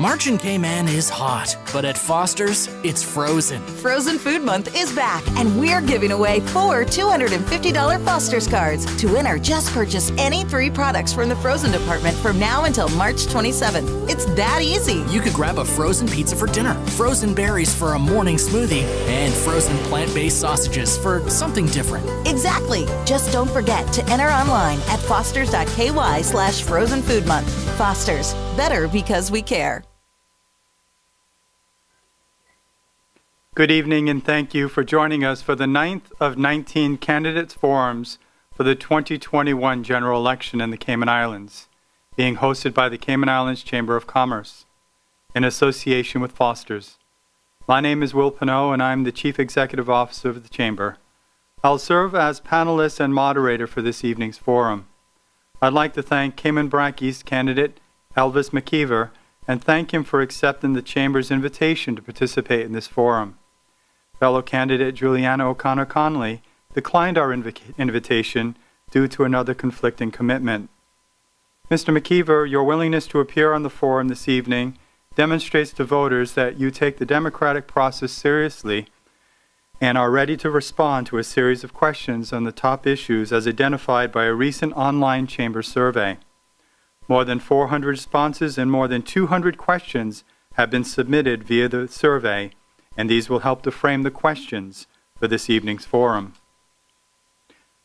March in Cayman is hot, but at Foster's, it's frozen. Frozen Food Month is back, and we're giving away 4 $250 Foster's cards. To enter, just purchase any 3 products from the frozen department from now until March 27th. It's that easy. You could grab a frozen pizza for dinner, frozen berries for a morning smoothie, and frozen plant-based sausages for something different. Exactly. Just don't forget to enter online at fosters.ky/Frozen Food Month. Foster's, better because we care. Good evening, and thank you for joining us for the 9th of 19 candidates forums for the 2021 general election in the Cayman Islands, being hosted by the Cayman Islands Chamber of Commerce in association with Foster's. My name is Will Pinot, and I'm the Chief Executive Officer of the Chamber. I'll serve as panelist and moderator for this evening's forum. I'd like to thank Cayman Brac East candidate Elvis McKeever and thank him for accepting the Chamber's invitation to participate in this forum. Fellow candidate Juliana O'Connor Conley declined our invitation due to another conflicting commitment. Mr. McKeever, your willingness to appear on the forum this evening demonstrates to voters that you take the democratic process seriously and are ready to respond to a series of questions on the top issues as identified by a recent online Chamber survey. More than 400 responses and more than 200 questions have been submitted via the survey, and these will help to frame the questions for this evening's forum.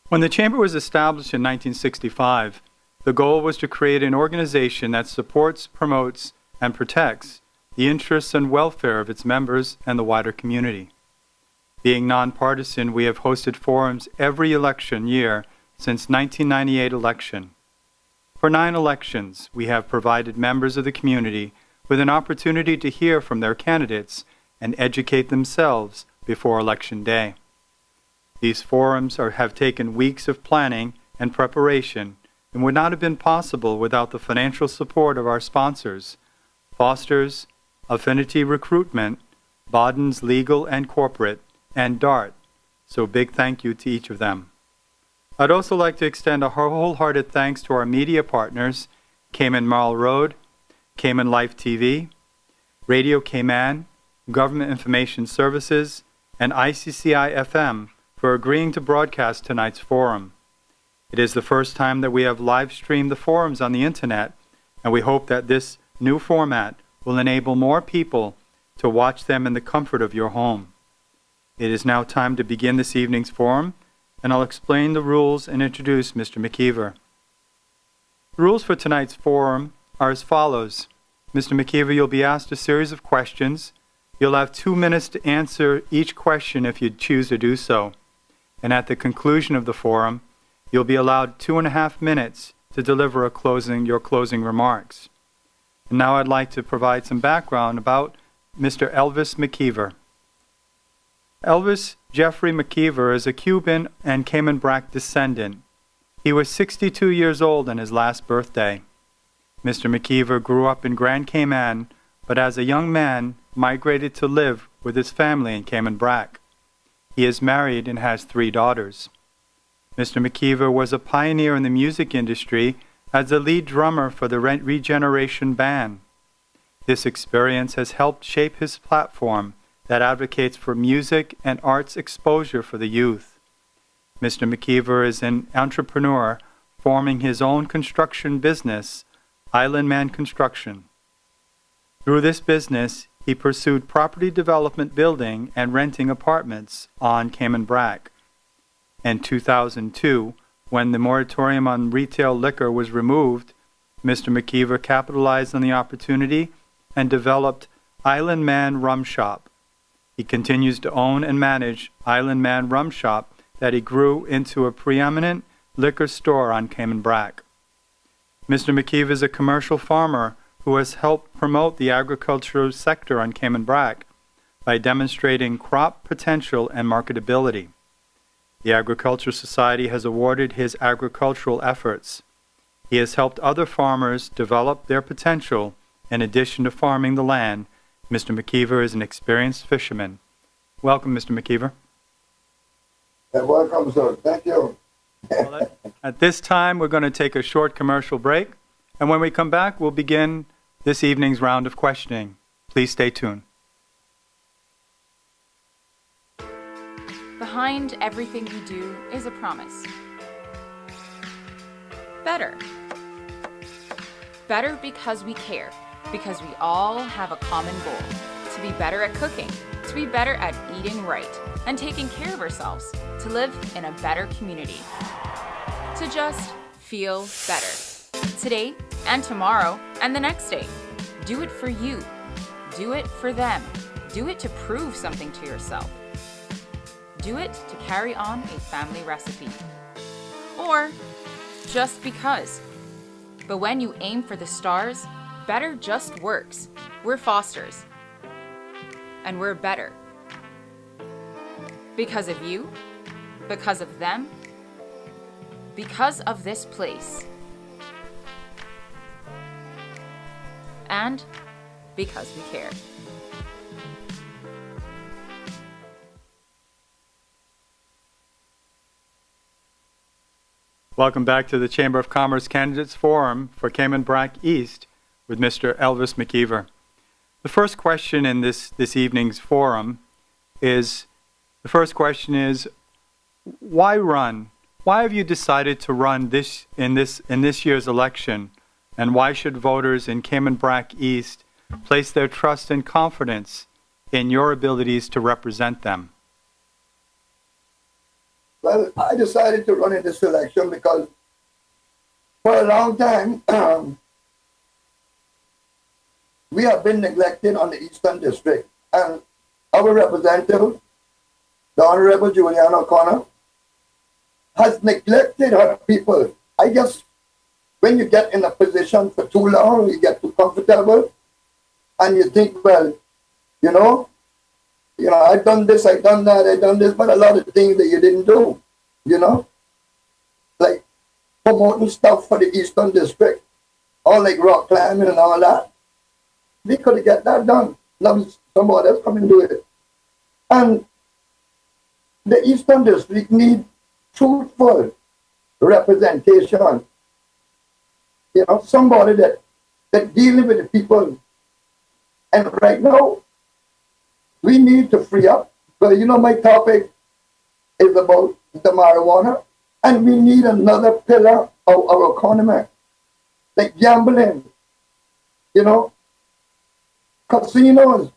When the Chamber was established in 1965, the goal was to create an organization that supports, promotes, and protects the interests and welfare of its members and the wider community. Being nonpartisan, we have hosted forums every election year since 1998 election. For 9 elections, we have provided members of the community with an opportunity to hear from their candidates and educate themselves before Election Day. These forums have taken weeks of planning and preparation and would not have been possible without the financial support of our sponsors, Foster's, Affinity Recruitment, Bawden's Legal and Corporate, and DART, so big thank you to each of them. I'd also like to extend a wholehearted thanks to our media partners, Cayman Marl Road, Cayman Life TV, Radio Cayman, Government Information Services, and ICCI-FM for agreeing to broadcast tonight's forum. It is the first time that we have live-streamed the forums on the Internet, and we hope that this new format will enable more people to watch them in the comfort of your home. It is now time to begin this evening's forum, and I'll explain the rules and introduce Mr. McKeever. The rules for tonight's forum are as follows. Mr. McKeever, you'll be asked a series of questions. You'll have 2 minutes to answer each question if you choose to do so. And at the conclusion of the forum, you'll be allowed 2.5 minutes to deliver your closing remarks. And now I'd like to provide some background about Mr. Elvis McKeever. Elvis Jeffrey McKeever is a Cuban and Cayman Brac descendant. He was 62 years old on his last birthday. Mr. McKeever grew up in Grand Cayman, but as a young man, migrated to live with his family in Cayman Brac. He is married and has 3 daughters. Mr. McKeever was a pioneer in the music industry as the lead drummer for the Regeneration Band. This experience has helped shape his platform that advocates for music and arts exposure for the youth. Mr. McKeever is an entrepreneur forming his own construction business, Island Man Construction. Through this business, he pursued property development, building, and renting apartments on Cayman Brac. In 2002, when the moratorium on retail liquor was removed, Mr. McKeever capitalized on the opportunity and developed Island Man Rum Shop. He continues to own and manage Island Man Rum Shop that he grew into a preeminent liquor store on Cayman Brac. Mr. McKeever is a commercial farmer who has helped promote the agricultural sector on Cayman Brac by demonstrating crop potential and marketability. The Agricultural Society has awarded his agricultural efforts. He has helped other farmers develop their potential. In addition to farming the land, Mr. McKeever is an experienced fisherman. Welcome, Mr. McKeever. Welcome, sir. Thank you. At this time, we're going to take a short commercial break, and when we come back, we'll begin this evening's round of questioning. Please stay tuned. Behind everything we do is a promise. Better. Better because we care, because we all have a common goal. To be better at cooking, to be better at eating right and taking care of ourselves, to live in a better community, to just feel better. Today and tomorrow and the next day. Do it for you. Do it for them. Do it to prove something to yourself. Do it to carry on a family recipe. Or just because. But when you aim for the stars, better just works. We're Fosters. And we're better. Because of you, because of them, because of this place. And because we care. Welcome back to the Chamber of Commerce Candidates Forum for Cayman Brac East with Mr. Elvis McKeever. The first question in this evening's forum is, why run? Why have you decided to run in this year's election? And why should voters in Cayman Brac East place their trust and confidence in your abilities to represent them? Well, I decided to run in this election because for a long time, we have been neglected on the Eastern District. And our representative, the Honorable Juliana O'Connor, has neglected her people. I guess when you get in a position for too long, you get too comfortable, and you think, well, I've done this, I've done that, I've done this, but a lot of things that you didn't do, like promoting stuff for the Eastern District, or like rock climbing and all that. We could have get that done. Now somebody else come and do it. And the Eastern District need truthful representation. Somebody that dealing with the people. And right now, we need to free up. But my topic is about the marijuana, and we need another pillar of our economy, like gambling, casinos,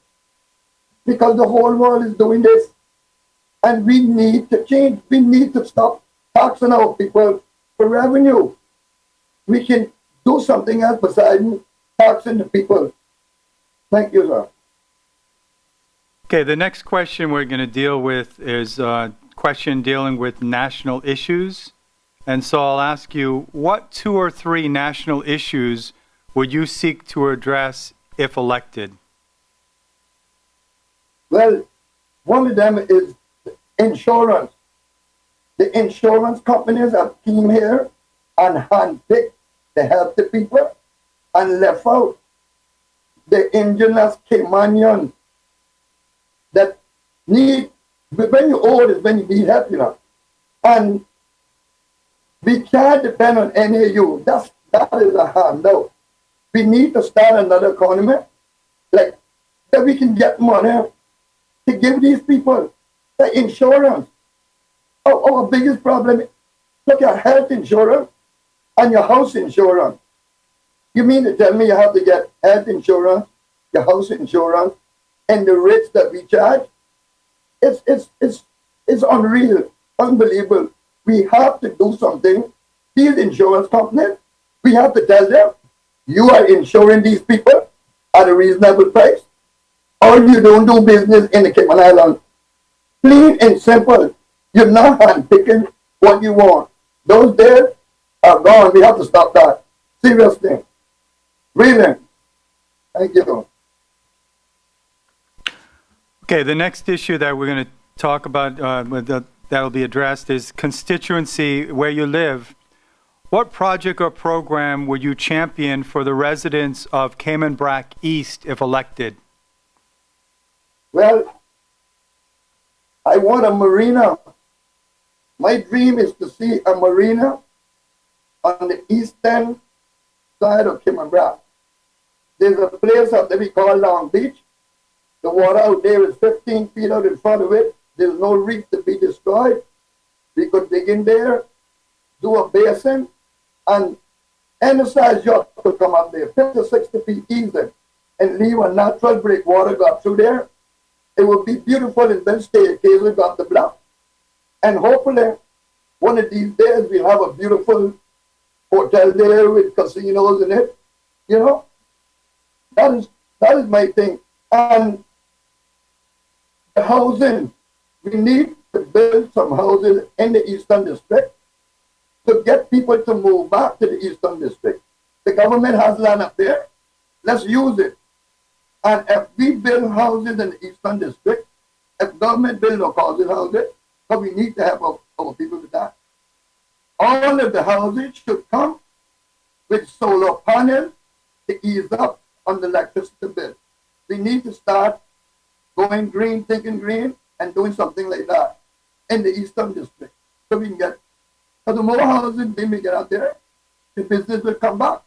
because the whole world is doing this, and we need to change. We need to stop taxing our people for revenue. We can do something else besides taxing the people. Thank you, sir. Okay, the next question we're going to deal with is a question dealing with national issues. And so I'll ask you, what 2 or 3 national issues would you seek to address if elected? Well, one of them is insurance. The insurance companies have came here and handpicked to help the people and left out the indigenous Caymanians that need, when you're old is when you need help, And we can't depend on any of you. That is a handout. We need to start another economy, like that we can get money to give these people the insurance. Our biggest problem, look at health insurance and your house insurance. You mean to tell me you have to get health insurance, your house insurance, and the rates that we charge? It's unreal, unbelievable. We have to do something. These insurance companies, we have to tell them, you are insuring these people at a reasonable price, or you don't do business in the Cayman Islands. Plain and simple. You're not handpicking what you want. Those there are gone. We have to stop that. Seriously. Really. Thank you. Okay, the next issue that we're going to talk about that'll be addressed is constituency where you live. What project or program would you champion for the residents of Cayman Brac East if elected? Well, I want a marina. My dream is to see a marina on the eastern side of Cayman Brac. There's a place out there we call Long Beach. The water out there is 15 feet out in front of it. There's no reef to be destroyed. We could dig in there, do a basin, and any size yacht could come up there, 50 to 60 feet easy, and leave a natural breakwater go up through there. It would be beautiful, and then staircases go up the block. And hopefully, one of these days, we'll have a beautiful hotel there with casinos in it. You know, that is my thing. And the housing, we need to build some houses in the Eastern District to get people to move back to the Eastern District. The government has land up there. Let's use it. And if we build houses in the Eastern District, if government build no housing houses, so we need to help our people with that. All of the houses should come with solar panels to ease up on the electricity bill. We need to start going green, thinking green, and doing something like that in the Eastern District. So we can get, because the more houses we get out there, the business will come back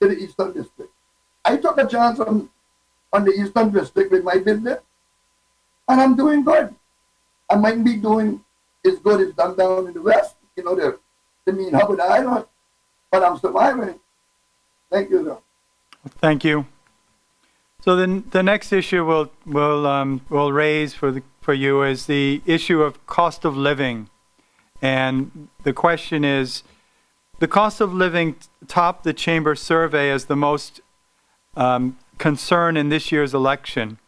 to the Eastern District. I took a chance on the Eastern District with my business, and I'm doing good. I might be doing as good as done down in the West, you know, the mean hub of the island, but I'm surviving. Thank you, sir. Thank you. So the next issue we'll raise for you is the issue of cost of living, and the question is, the cost of living topped the Chamber survey as the most concern in this year's election.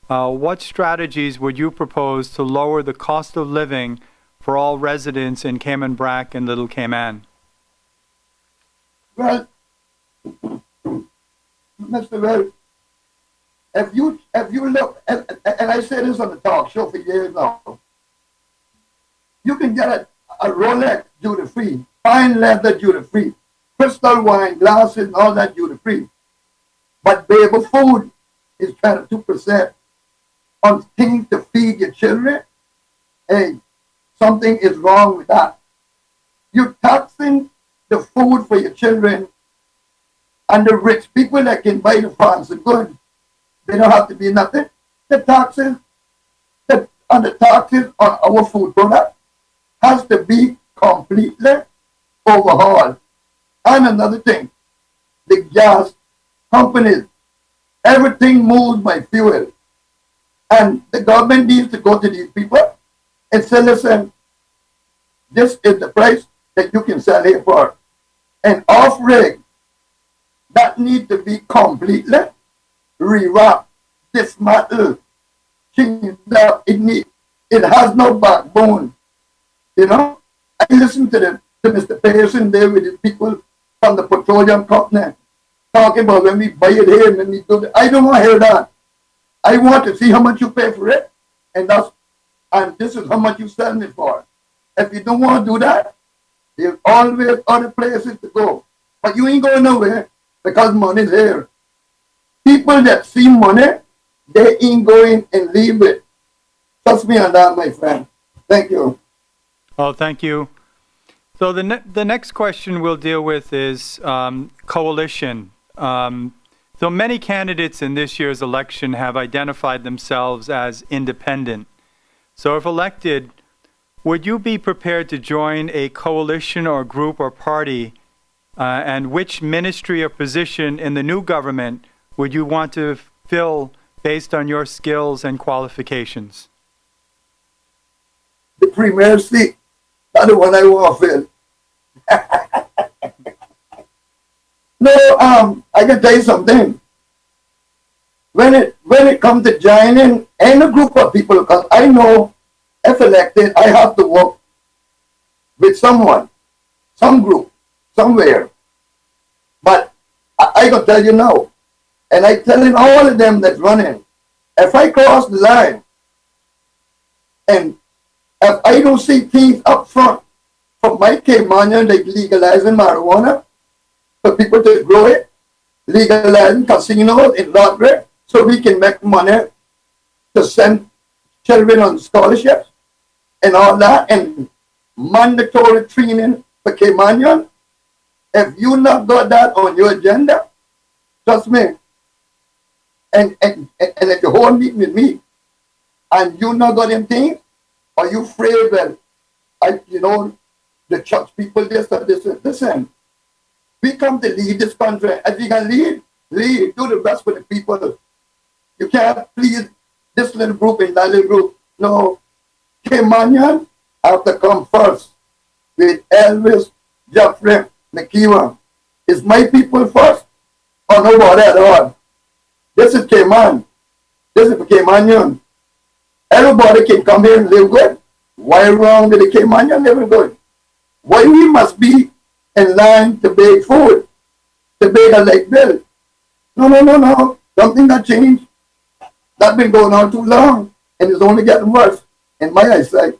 What strategies would you propose to lower the cost of living for all residents in Cayman, Brac, and Little Cayman? Well, Mr. Well, if you look, and I say this on the talk show for years now, you can get a Rolex duty free, fine leather duty free, crystal wine glasses, and all that duty free. But baby food is 22% on things to feed your children. Hey, something is wrong with that. You're taxing the food for your children, and the rich people that can buy the fancy goods, they don't have to be nothing. The taxes on our food product has to be completely overhauled. And another thing, the gas companies, everything moves by fuel. And the government needs to go to these people and say, listen, this is the price that you can sell here for. And off-rig, that needs to be completely rewrapped, dismantled, changed up. It has no backbone. You know, I listened to Mr. Pearson there with the people from the petroleum company talking about when we buy it here and when we do it. I don't want to hear that. I want to see how much you pay for it, and this is how much you sell it for. If you don't want to do that, there's always other places to go. But you ain't going nowhere because money's here. People that see money, they ain't going and leave it. Trust me on that, my friend. Thank you. Oh, thank you. So the next question we'll deal with is coalition. So many candidates in this year's election have identified themselves as independent. So if elected, would you be prepared to join a coalition or group or party? And which ministry or position in the new government would you want to fill based on your skills and qualifications? The premier seat. That's the one I want to fill. No, I can tell you something. When it comes to joining any group of people, because I know if elected, I have to work with someone, some group, somewhere. But I can tell you now, and I telling all of them that's running, if I cross the line, and if I don't see things up front from my Cayman, like legalizing marijuana for people to grow it, legalizing casinos in lottery so we can make money to send children on scholarships and all that, and mandatory training for Cayman. If you not got that on your agenda, trust me, and if you hold meeting with me and you not got them things, or you afraid that the church people this or this, listen, we come to lead this country. If you can lead, do the best for the people. You can't please this little group and that little group. No, Cayman have to come first with Elvis, Jeffrey, McKeever. Is my people first or nobody at all? This is Cayman. This is for Caymanian. Everybody can come here and live good. Why wrong with the Caymanian living good? Why we must be in line to bake food, to bake a light bill? No. Something that changed. That's been going on too long, and it's only getting worse in my eyesight.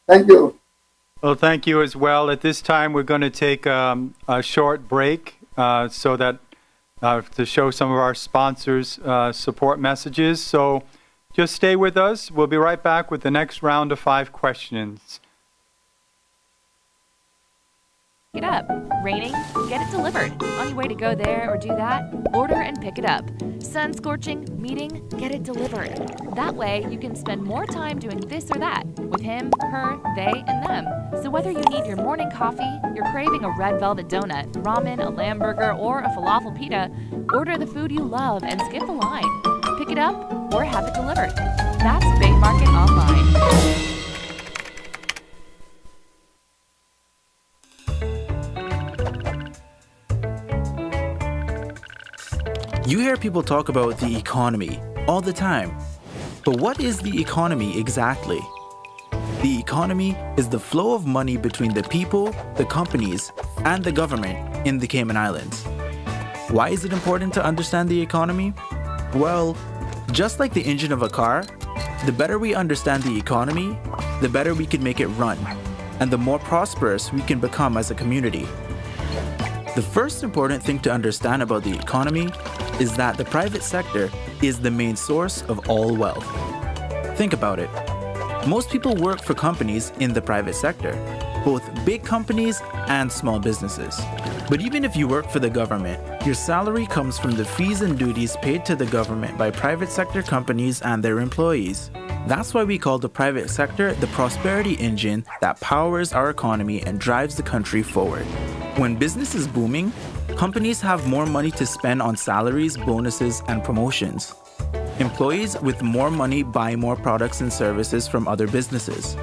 Thank you. Well, thank you as well. At this time, we're going to take a short break so that to show some of our sponsors support messages. So just stay with us. We'll be right back with the next round of 5 questions. Pick it up. Raining? Get it delivered. On your way to go there or do that, order and pick it up. Sun scorching? Meeting? Get it delivered. That way, you can spend more time doing this or that with him, her, they, and them. So whether you need your morning coffee, you're craving a red velvet donut, ramen, a lamb burger, or a falafel pita, order the food you love and skip the line. Pick it up or have it delivered. That's Big Market Online. You hear people talk about the economy all the time. But what is the economy exactly? The economy is the flow of money between the people, the companies, and the government in the Cayman Islands. Why is it important to understand the economy? Well, just like the engine of a car, the better we understand the economy, the better we can make it run, and the more prosperous we can become as a community. The first important thing to understand about the economy is that the private sector is the main source of all wealth. Think about it. Most people work for companies in the private sector, both big companies and small businesses. But even if you work for the government, your salary comes from the fees and duties paid to the government by private sector companies and their employees. That's why we call the private sector the prosperity engine that powers our economy and drives the country forward. When business is booming, companies have more money to spend on salaries, bonuses, and promotions. Employees with more money buy more products and services from other businesses.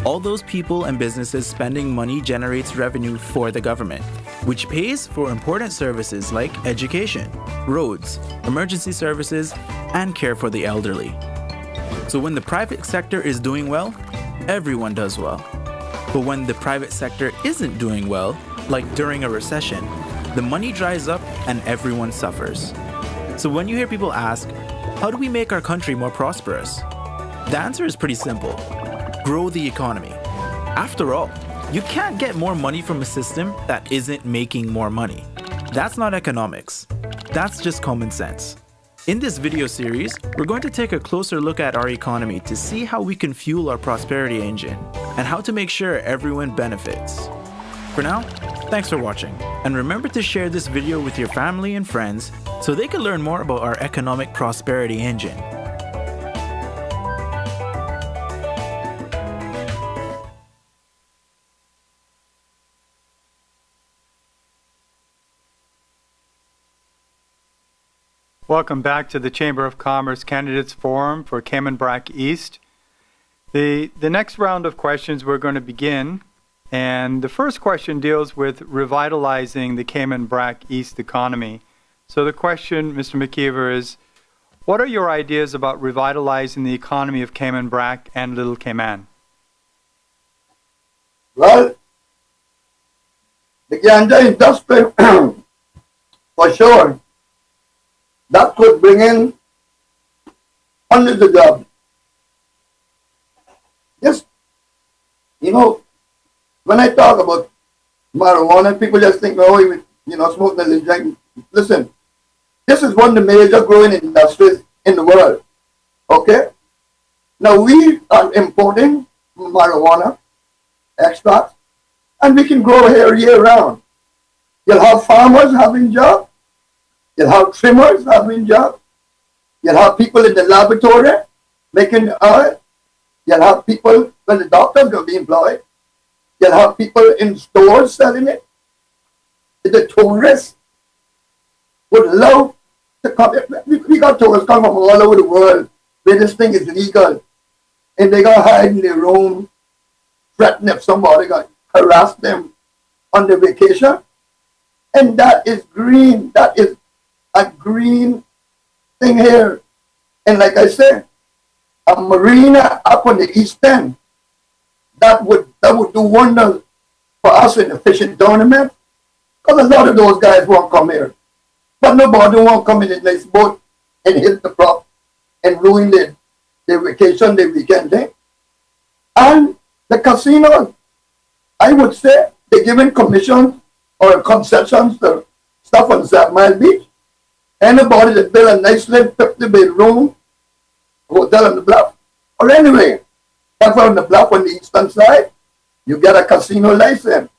All those people and businesses spending money generates revenue for the government, which pays for important services like education, roads, emergency services, and care for the elderly. So when the private sector is doing well, everyone does well. But when the private sector isn't doing well, like during a recession, the money dries up and everyone suffers. So when you hear people ask, how do we make our country more prosperous? The answer is pretty simple. Grow the economy. After all, you can't get more money from a system that isn't making more money. That's not economics. That's just common sense. In this video series, we're going to take a closer look at our economy to see how we can fuel our prosperity engine and how to make sure everyone benefits. For now, thanks for watching, and remember to share this video with your family and friends so they can learn more about our economic prosperity engine. Welcome back to the Chamber of Commerce Candidates Forum for Cayman Brac East. The next round of questions we're going to begin, and the first question deals with revitalizing the Cayman Brac East economy. So the question, Mr. McKeever, is, what are your ideas about revitalizing the economy of Cayman Brac and Little Cayman? Well, the ganja industry, for sure, that could bring in hundreds of jobs. Just, when I talk about marijuana, people just think, oh, smoking and drinking. Listen, this is one of the major growing industries in the world. Okay? Now we are importing marijuana extracts, and we can grow here year round. You'll have farmers having jobs. You'll have trimmers having jobs. You'll have people in the laboratory making the oil. You'll have people, well, the doctors will be employed. You'll have people in stores selling it. The tourists would love to come. We got tourists come from all over the world where this thing is legal. And they got hide in their room, threaten if somebody got harass them on their vacation. And that is green. That is a green thing here. And like I said, a marina up on the east end, that would do wonders for us in the fishing tournament. Because a lot of those guys won't come here. But nobody won't come in a nice boat and hit the prop and ruin their vacation, their weekend day. And the casinos, I would say, they're giving commissions or concessions to stuff on 7 Mile Beach. Anybody that build a nice little 50-bedroom hotel on the bluff, or anyway, that's on the bluff on the eastern side, you get a casino license.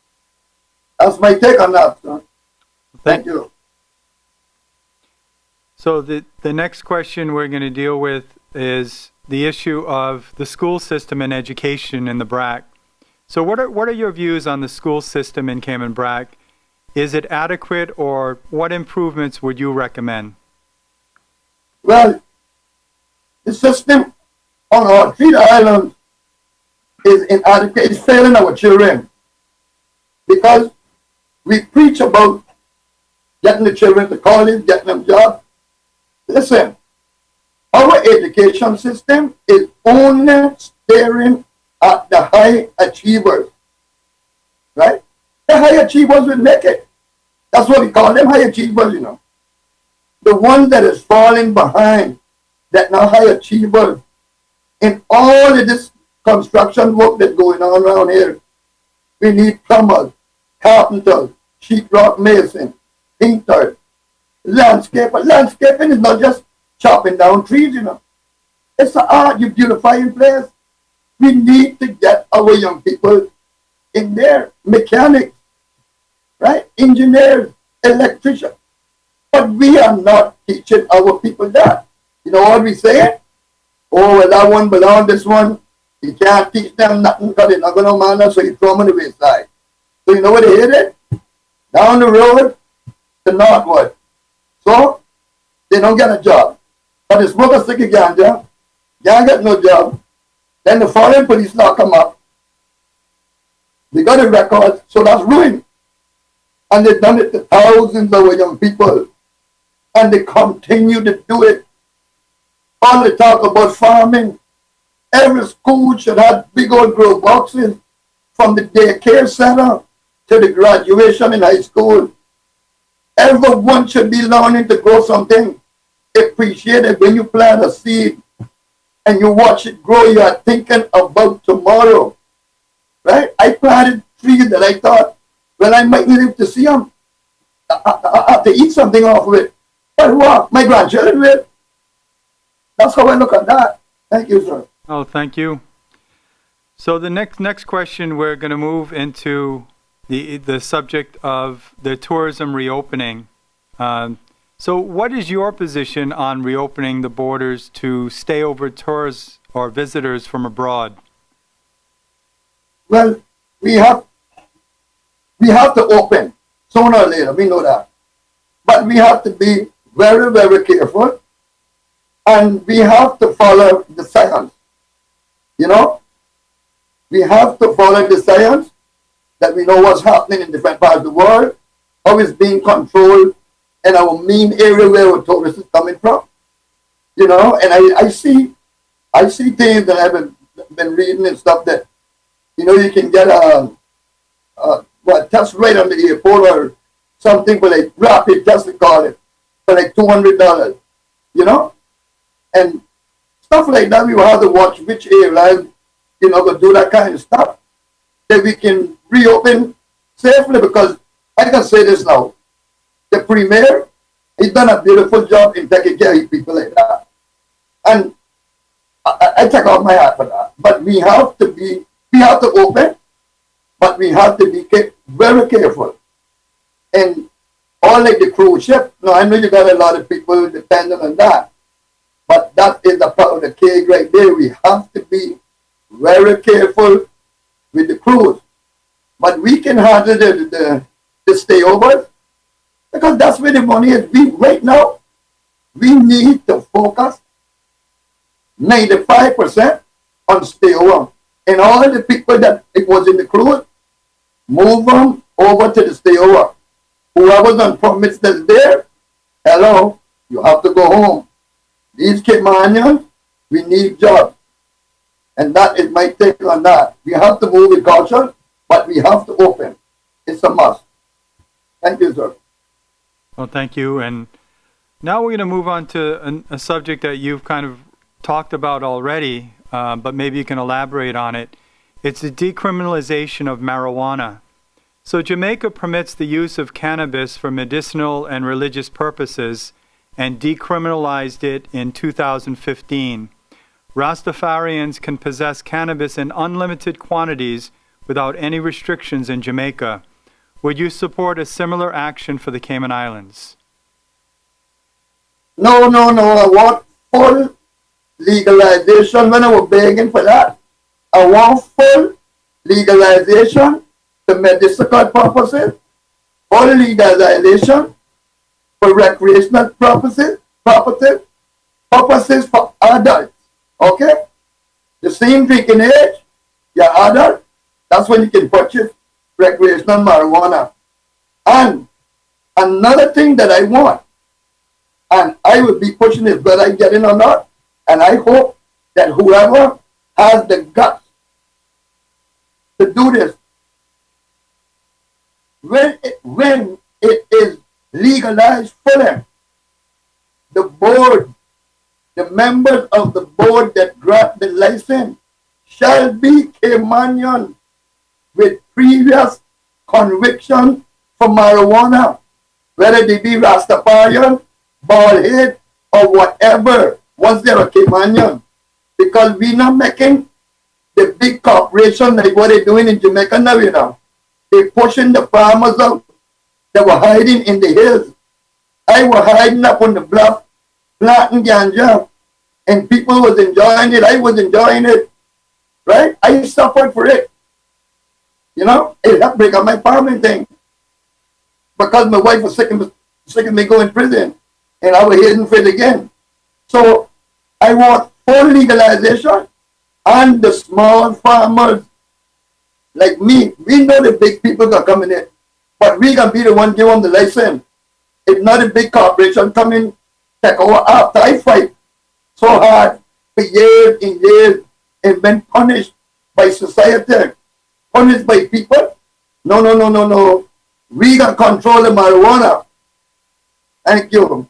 That's my take on that, son. Thank you. So the next question we're going to deal with is the issue of the school system and education in the Brac. So what are your views on the school system in Cayman Brac? Is it adequate, or what improvements would you recommend? Well, the system on our 3 islands is inadequate. It's failing our children because we preach about getting the children to college, getting them jobs. Listen, our education system is only staring at the high achievers, right? The high achievers will make it. That's what we call them, high achievers, you know. The one that is falling behind, that not high achievers, in all of this construction work that's going on around here, we need plumbers, carpenters, sheetrock mason, painters, landscaper. Landscaping is not just chopping down trees, you know. It's an art, you beautifying place. We need to get our young people in there, mechanics, right? Engineers, electricians. But we are not teaching our people that. You know what we say? Oh, well, that one belongs this one. You can't teach them nothing because they're not going to manage, so you throw them on the wayside. So you know where they hit it? Down the road to northward. So they don't get a job. But they smoke a stick of ganja, can't get no job. Then the foreign police lock them up. They got a record, so that's ruined. And they've done it to thousands of our young people. And they continue to do it. All they talk about farming. Every school should have big old grow boxes from the daycare center to the graduation in high school. Everyone should be learning to grow something. Appreciate it when you plant a seed and you watch it grow. You are thinking about tomorrow. Right? I planted trees that I thought, well, I might live to see them. I have to eat something off of it. But what? My grandchildren will. That's how I look at that. Thank you, sir. Oh, thank you. So the next question, we're going to move into the subject of the tourism reopening. So what is your position on reopening the borders to stay over tourists or visitors from abroad? Well, we have to open sooner or later. We know that. But we have to be very, very careful. And we have to follow the science. You know, we have to follow the science that we know what's happening in different parts of the world, how it's being controlled in our main area where our tourists is coming from. You know, and I see things that I've been reading and stuff that, you know, you can get a test right on the airport or something for like rapid test, they call it, for like $200, you know? And stuff like that, we will have to watch which airline, you know, will do that kind of stuff, that we can reopen safely, because I can say this now, the premier, he's done a beautiful job in taking care of people like that. And I take off my hat for that. But we have to open, but we have to be very careful. And all like the cruise ship, now I know you got a lot of people dependent on that. But that is the part of the cake right there. We have to be very careful with the cruise. But we can handle the stayovers because that's where the money is. Right now, we need to focus 95% on stayover. And all the people that it was in the cruise, move them over to the stayover. Whoever's on permits that's there, hello, you have to go home. These Caymanians, we need jobs. And that is my take on that. We have to move with caution, but we have to open. It's a must. Thank you, sir. Well, thank you. And now we're going to move on to a subject that you've kind of talked about already, but maybe you can elaborate on it. It's the decriminalization of marijuana. So Jamaica permits the use of cannabis for medicinal and religious purposes and decriminalized it in 2015. Rastafarians can possess cannabis in unlimited quantities without any restrictions in Jamaica. Would you support a similar action for the Cayman Islands? No. I want full legalization when I was begging for that. I want full legalization to medicinal purposes, full legalization for recreational purposes for adults. Okay? The same drinking age, you're adult, that's when you can purchase recreational marijuana. And another thing that I want, and I will be pushing this whether I get in or not, and I hope that whoever has the guts to do this, when it is legalized fully, the board, the members of the board that grant the license shall be Caymanian with previous conviction for marijuana, whether they be Rastafarian, baldhead, or whatever, once they're a Caymanian. Because we're not making the big corporation like what they're doing in Jamaica now, you know. They're pushing the farmers out that were hiding in the hills. I was hiding up on the bluff, planting ganja, and people was enjoying it. I was enjoying it, right? I suffered for it. You know, it helped break up my farming thing. Because my wife was sick of me going to prison, and I was hidden for it again. So I want full legalization, and the small farmers like me, we know the big people that come in it, but we can be the one give them the license. If not a big corporation come in, take over after I fight so hard for years and years and been punished by society, punished by people. No. We can control the marijuana. Thank you.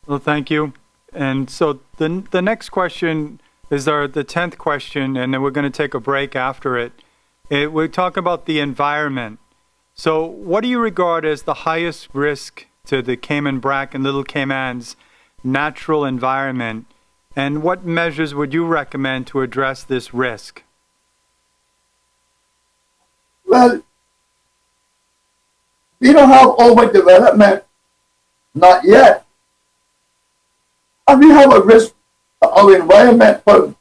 Well, thank you. And so the next question is the 10th question, and then we're going to take a break after it. We talk about the environment. So what do you regard as the highest risk to the Cayman Brac and Little Cayman's natural environment, and what measures would you recommend to address this risk? Well, we don't have overdevelopment, not yet. And we have a risk to our environment for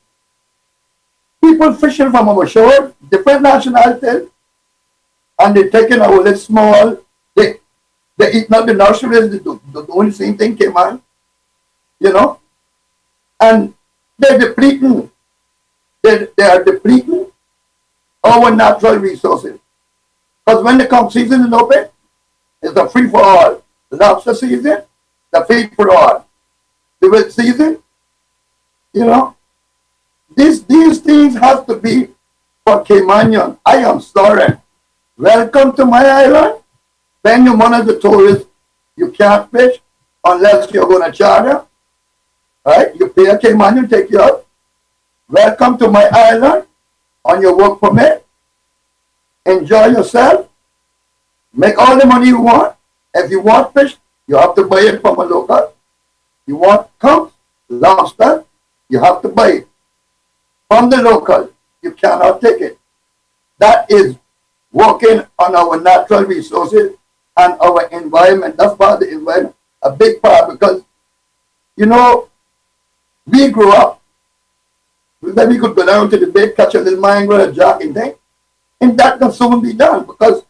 people fishing from our shore, different nationalities, and they're taking our little small, they eat not the nurseries, they do the same thing, Cayman, you know, and they're depleting, they are depleting our natural resources. Because when the come season is open, it's a free for all. The lobster season, the feed for all. The wet season, you know, these things have to be for Caymanian. I am sorry. Welcome to my island. When you're one of the tourists, you can't fish unless you're going to charter. Right? You pay a Caymanian, take you out. Welcome to my island on your work permit. Enjoy yourself. Make all the money you want. If you want fish, you have to buy it from a local. You want conch, lobster, you have to buy it from the local. You cannot take it. That is working on our natural resources and our environment. That's part of the environment, a big part, because, you know, We grew up. Then we could go down to the bay, catch a little mango, a jack and thing. And that can soon be done because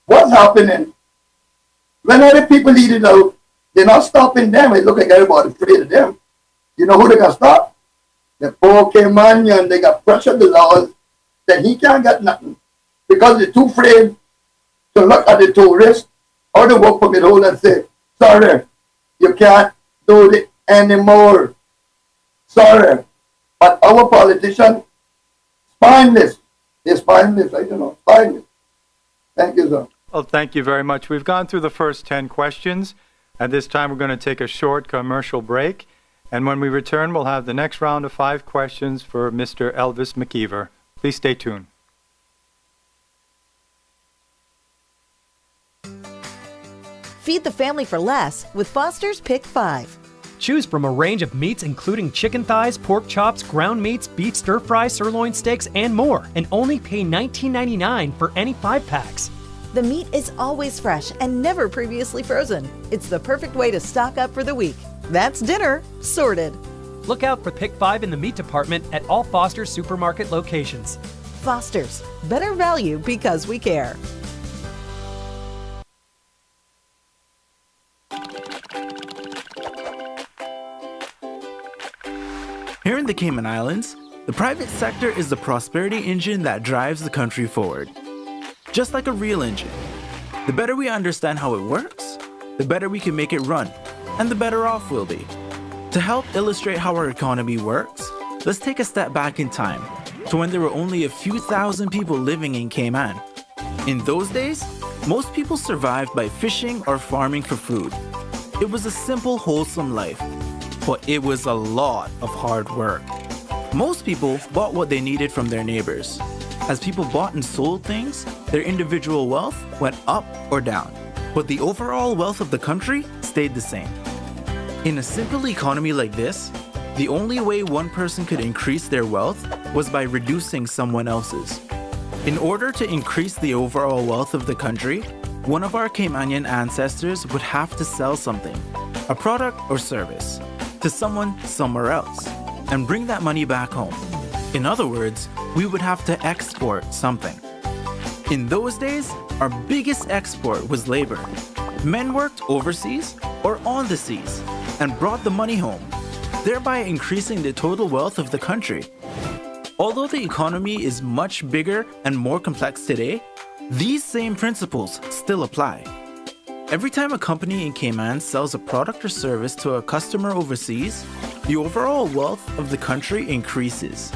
what's happening, when other people eat it out, they're not stopping them. It look like everybody's afraid of them. You know who they got stop? The poor Caymanian, they got pressured the laws that he can't get nothing because they're too afraid to look at the tourist or the work permit holder and say, sorry, you can't do it anymore. Sorry. But our politician, spineless. They're spineless, I don't know, spineless. Thank you, sir. Well, thank you very much. We've gone through the first 10 questions. At this time, we're going to take a short commercial break. And when we return, we'll have the next round of 5 questions for Mr. Elvis McKeever. Please stay tuned. Feed the family for less with Foster's Pick 5. Choose from a range of meats including chicken thighs, pork chops, ground meats, beef stir-fry, sirloin steaks, and more, and only pay $19.99 for any 5-packs. The meat is always fresh and never previously frozen. It's the perfect way to stock up for the week. That's dinner sorted. Look out for Pick 5 in the meat department at all Foster's supermarket locations. Foster's, better value because we care. Here in the Cayman Islands, the private sector is the prosperity engine that drives the country forward. Just like a real engine. The better we understand how it works, the better we can make it run, and the better off we'll be. To help illustrate how our economy works, let's take a step back in time to when there were only a few thousand people living in Cayman. In those days, most people survived by fishing or farming for food. It was a simple, wholesome life, but it was a lot of hard work. Most people bought what they needed from their neighbors. As people bought and sold things, their individual wealth went up or down, but the overall wealth of the country stayed the same. In a simple economy like this, the only way one person could increase their wealth was by reducing someone else's. In order to increase the overall wealth of the country, one of our Caymanian ancestors would have to sell something, a product or service, to someone somewhere else, and bring that money back home. In other words, we would have to export something. In those days, our biggest export was labor. Men worked overseas or on the seas and brought the money home, thereby increasing the total wealth of the country. Although the economy is much bigger and more complex today, these same principles still apply. Every time a company in Cayman sells a product or service to a customer overseas, the overall wealth of the country increases.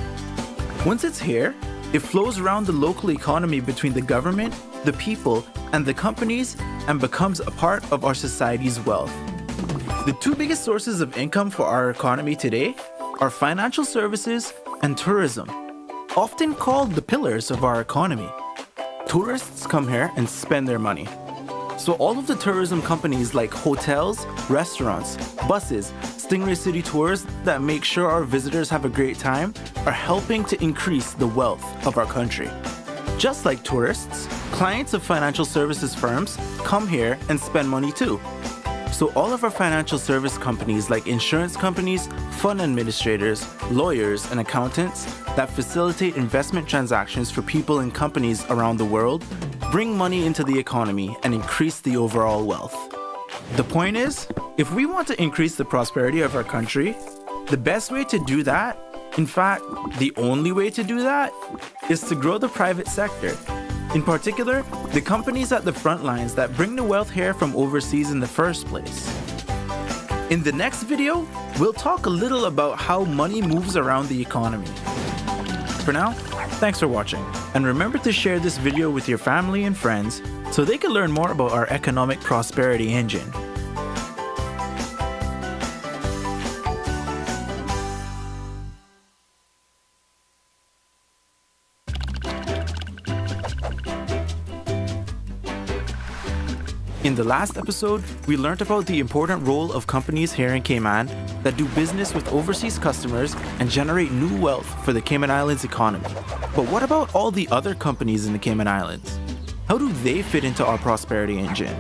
Once it's here, it flows around the local economy between the government, the people, and the companies and becomes a part of our society's wealth. The two biggest sources of income for our economy today are financial services and tourism, often called the pillars of our economy. Tourists come here and spend their money. So all of the tourism companies like hotels, restaurants, buses, Stingray City Tours that make sure our visitors have a great time are helping to increase the wealth of our country. Just like tourists, clients of financial services firms come here and spend money too. So all of our financial service companies like insurance companies, fund administrators, lawyers, and accountants that facilitate investment transactions for people and companies around the world bring money into the economy and increase the overall wealth. The point is, if we want to increase the prosperity of our country, the best way to do that, in fact, the only way to do that, is to grow the private sector. In particular, the companies at the front lines that bring the wealth here from overseas in the first place. In the next video, we'll talk a little about how money moves around the economy. For now, thanks for watching, and remember to share this video with your family and friends so they can learn more about our economic prosperity engine. In the last episode, we learned about the important role of companies here in Cayman that do business with overseas customers and generate new wealth for the Cayman Islands economy. But what about all the other companies in the Cayman Islands? How do they fit into our prosperity engine?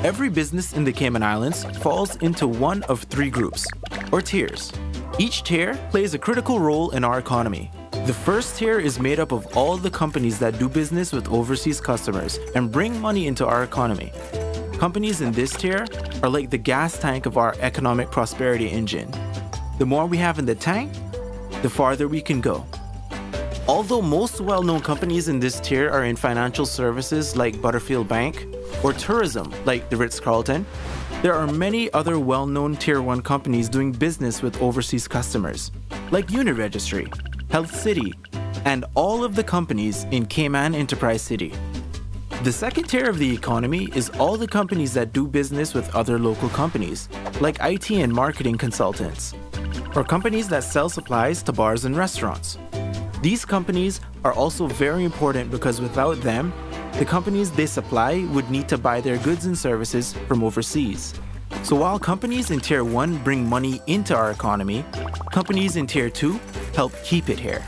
Every business in the Cayman Islands falls into one of three groups, or tiers. Each tier plays a critical role in our economy. The first tier is made up of all the companies that do business with overseas customers and bring money into our economy. Companies in this tier are like the gas tank of our economic prosperity engine. The more we have in the tank, the farther we can go. Although most well-known companies in this tier are in financial services like Butterfield Bank or tourism like the Ritz-Carlton, there are many other well-known Tier 1 companies doing business with overseas customers, like Uniregistry, Health City, and all of the companies in Cayman Enterprise City. The second tier of the economy is all the companies that do business with other local companies, like IT and marketing consultants, or companies that sell supplies to bars and restaurants. These companies are also very important because without them, the companies they supply would need to buy their goods and services from overseas. So while companies in Tier 1 bring money into our economy, companies in Tier 2 help keep it here.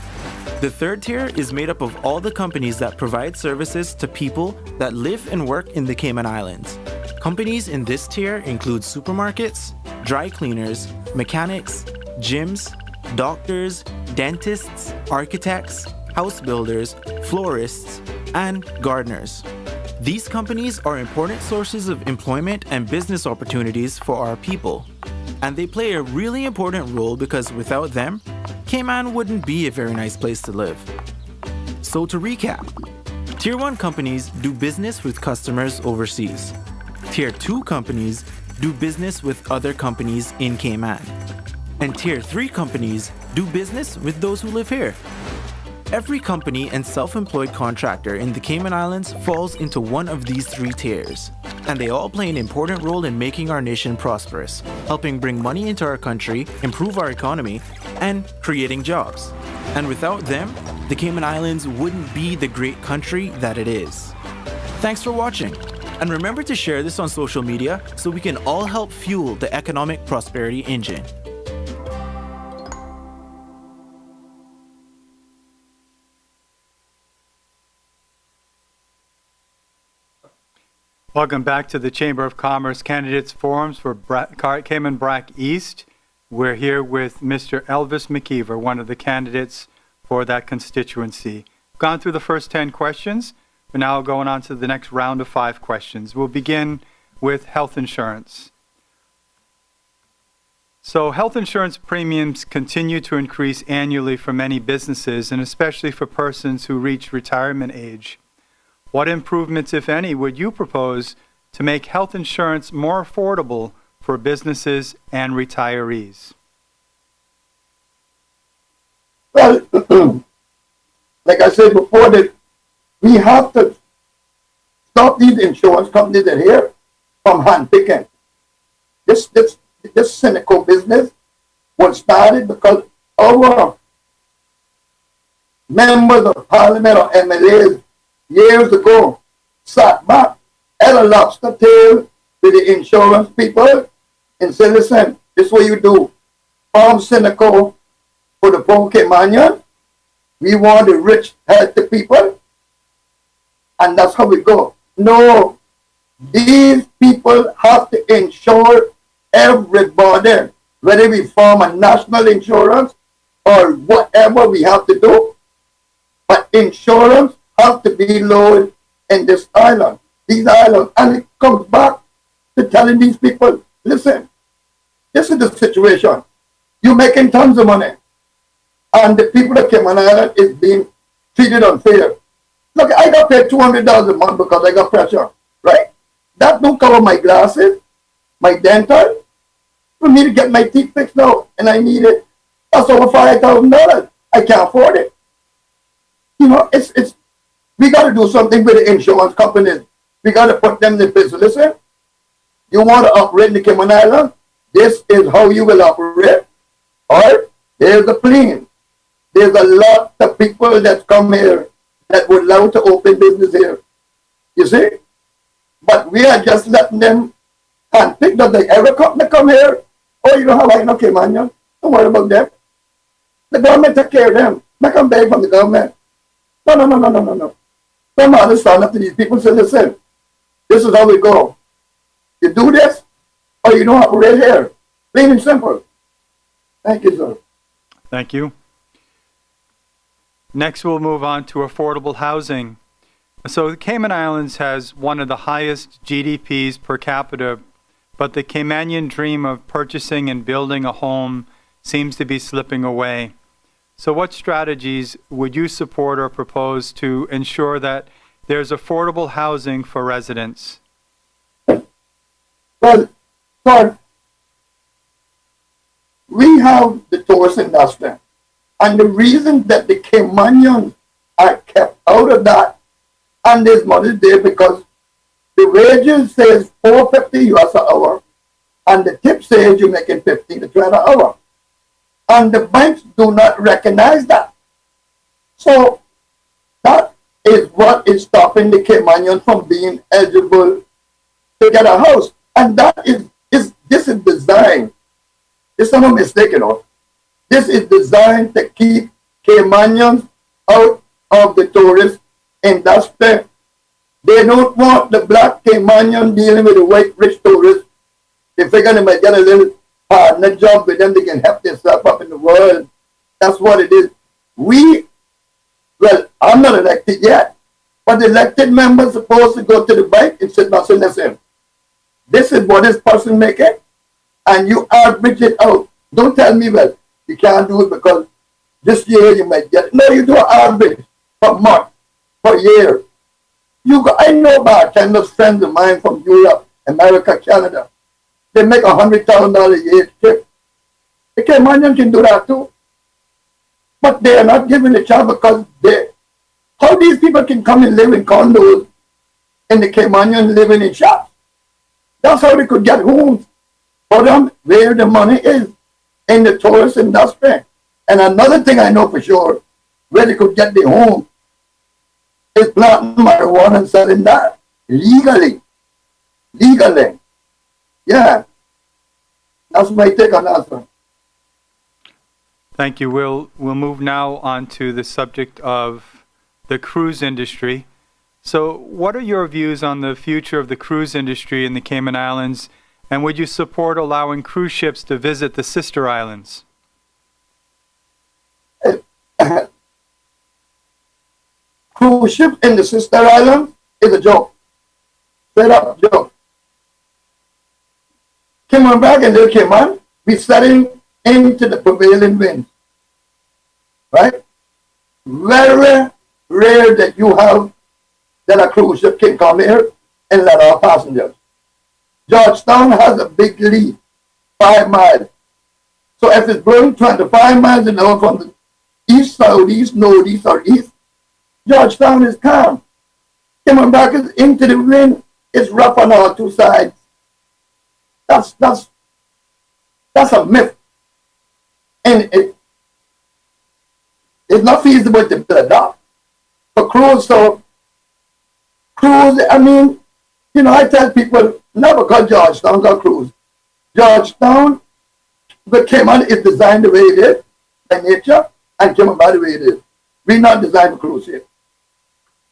The third tier is made up of all the companies that provide services to people that live and work in the Cayman Islands. Companies in this tier include supermarkets, dry cleaners, mechanics, gyms, doctors, dentists, architects, house builders, florists, and gardeners. These companies are important sources of employment and business opportunities for our people, and they play a really important role because without them, Cayman wouldn't be a very nice place to live. So to recap, Tier 1 companies do business with customers overseas. Tier 2 companies do business with other companies in Cayman. And Tier 3 companies do business with those who live here. Every company and self-employed contractor in the Cayman Islands falls into one of these three tiers, and they all play an important role in making our nation prosperous, helping bring money into our country, improve our economy, and creating jobs. And without them, the Cayman Islands wouldn't be the great country that it is. Thanks for watching, and remember to share this on social media so we can all help fuel the economic prosperity engine. Welcome back to the Chamber of Commerce Candidates Forums for Cayman Brac East. We're here with Mr. Elvis McKeever, one of the candidates for that constituency. Gone through the first 10 questions. We're now going on to the next round of 5 questions. We'll begin with health insurance. So health insurance premiums continue to increase annually for many businesses, and especially for persons who reach retirement age. What improvements, if any, would you propose to make health insurance more affordable for businesses and retirees? Well, like I said before, that we have to stop these insurance companies in here from handpicking. This cynical business was started because our members of parliament or MLAs years ago sat back at a lobster tail with the insurance people and said, listen, this is what you do. Farm cynical for the poor Caymanian. We want the rich healthy people. And that's how we go. No, these people have to insure everybody, whether we form a national insurance or whatever we have to do. But insurance have to be low in this island, these islands. And it comes back to telling these people, listen, this is the situation. You're making tons of money. And the people of Cayman Island is being treated unfair. Look, I got paid $200 a month because I got pressure, right? That don't cover my glasses, my dental. For me to get my teeth fixed now, and I need it. That's over $5,000. I can't afford it. You know, we got to do something with the insurance companies. We got to put them in the business. Listen, you want to operate in the Cayman Islands? This is how you will operate. All right? There's a plane. There's a lot of people that come here that would love to open business here. You see? But we are just letting them handpick. Does they ever come here? Oh, you don't have like no Caymanian. Don't worry about them. The government take care of them. Make them beg from the government. No. Some others stand up to these people and say, listen, this is how we go. You do this, or you don't operate here. Plain and simple. Thank you, sir. Thank you. Next, we'll move on to affordable housing. So the Cayman Islands has one of the highest GDPs per capita, but the Caymanian dream of purchasing and building a home seems to be slipping away. So what strategies would you support or propose to ensure that there's affordable housing for residents? Well, sir, we have the tourist industry. And the reason that the Caymanians are kept out of that and there's money there because the wages says $4.50 US an hour and the tip says you're making 15 to 20 an hour. And the banks do not recognize that. So that is what is stopping the Caymanians from being eligible to get a house. And that is this is designed. It's not a mistake, you know. This is designed to keep Caymanians out of the tourist industry. They don't want the black Caymanian dealing with the white rich tourists. They figure they might get a little partner job with them. They can help themselves up in the world. That's what it is. Well, I'm not elected yet, but the elected members are supposed to go to the bank and sit down and listen. This is what this person making, and you average it out. Don't tell me, well, you can't do it because this year you might get it. No, you do an average per month, per year. I know bartenders, friends of mine from Europe, America, Canada. They make $100,000 a year trip. The Caymanian can do that too. But they are not given a chance because how these people can come and live in condos and the Caymanians living in shops. That's how they could get homes for them where the money is, in the tourist industry. And another thing I know for sure, where they could get the home, is planting marijuana and selling that legally. Yeah. That's my take on that one. Thank you. We'll move now on to the subject of the cruise industry. So what are your views on the future of the cruise industry in the Cayman Islands, and would you support allowing cruise ships to visit the sister islands? Cruise ship in the sister island is a joke. Straight up joke. Cayman Brack and Little Cayman, we're setting into the prevailing winds. Right? Very rare that you have that a cruise ship can come here and let our passengers. Georgetown has a big lead, 5 miles. So if it's blowing 25 miles an hour from the east, southeast, northeast, or east, Georgetown is calm. Cayman Brack is into the wind, it's rough on all two sides. That's a myth. And it's not feasible to build a dock. For cruise, I mean, you know, I tell people, never call Georgetown a cruise. Georgetown, the Cayman is designed the way it is, by nature, and Cayman by the way it is. We're not designed for cruise here.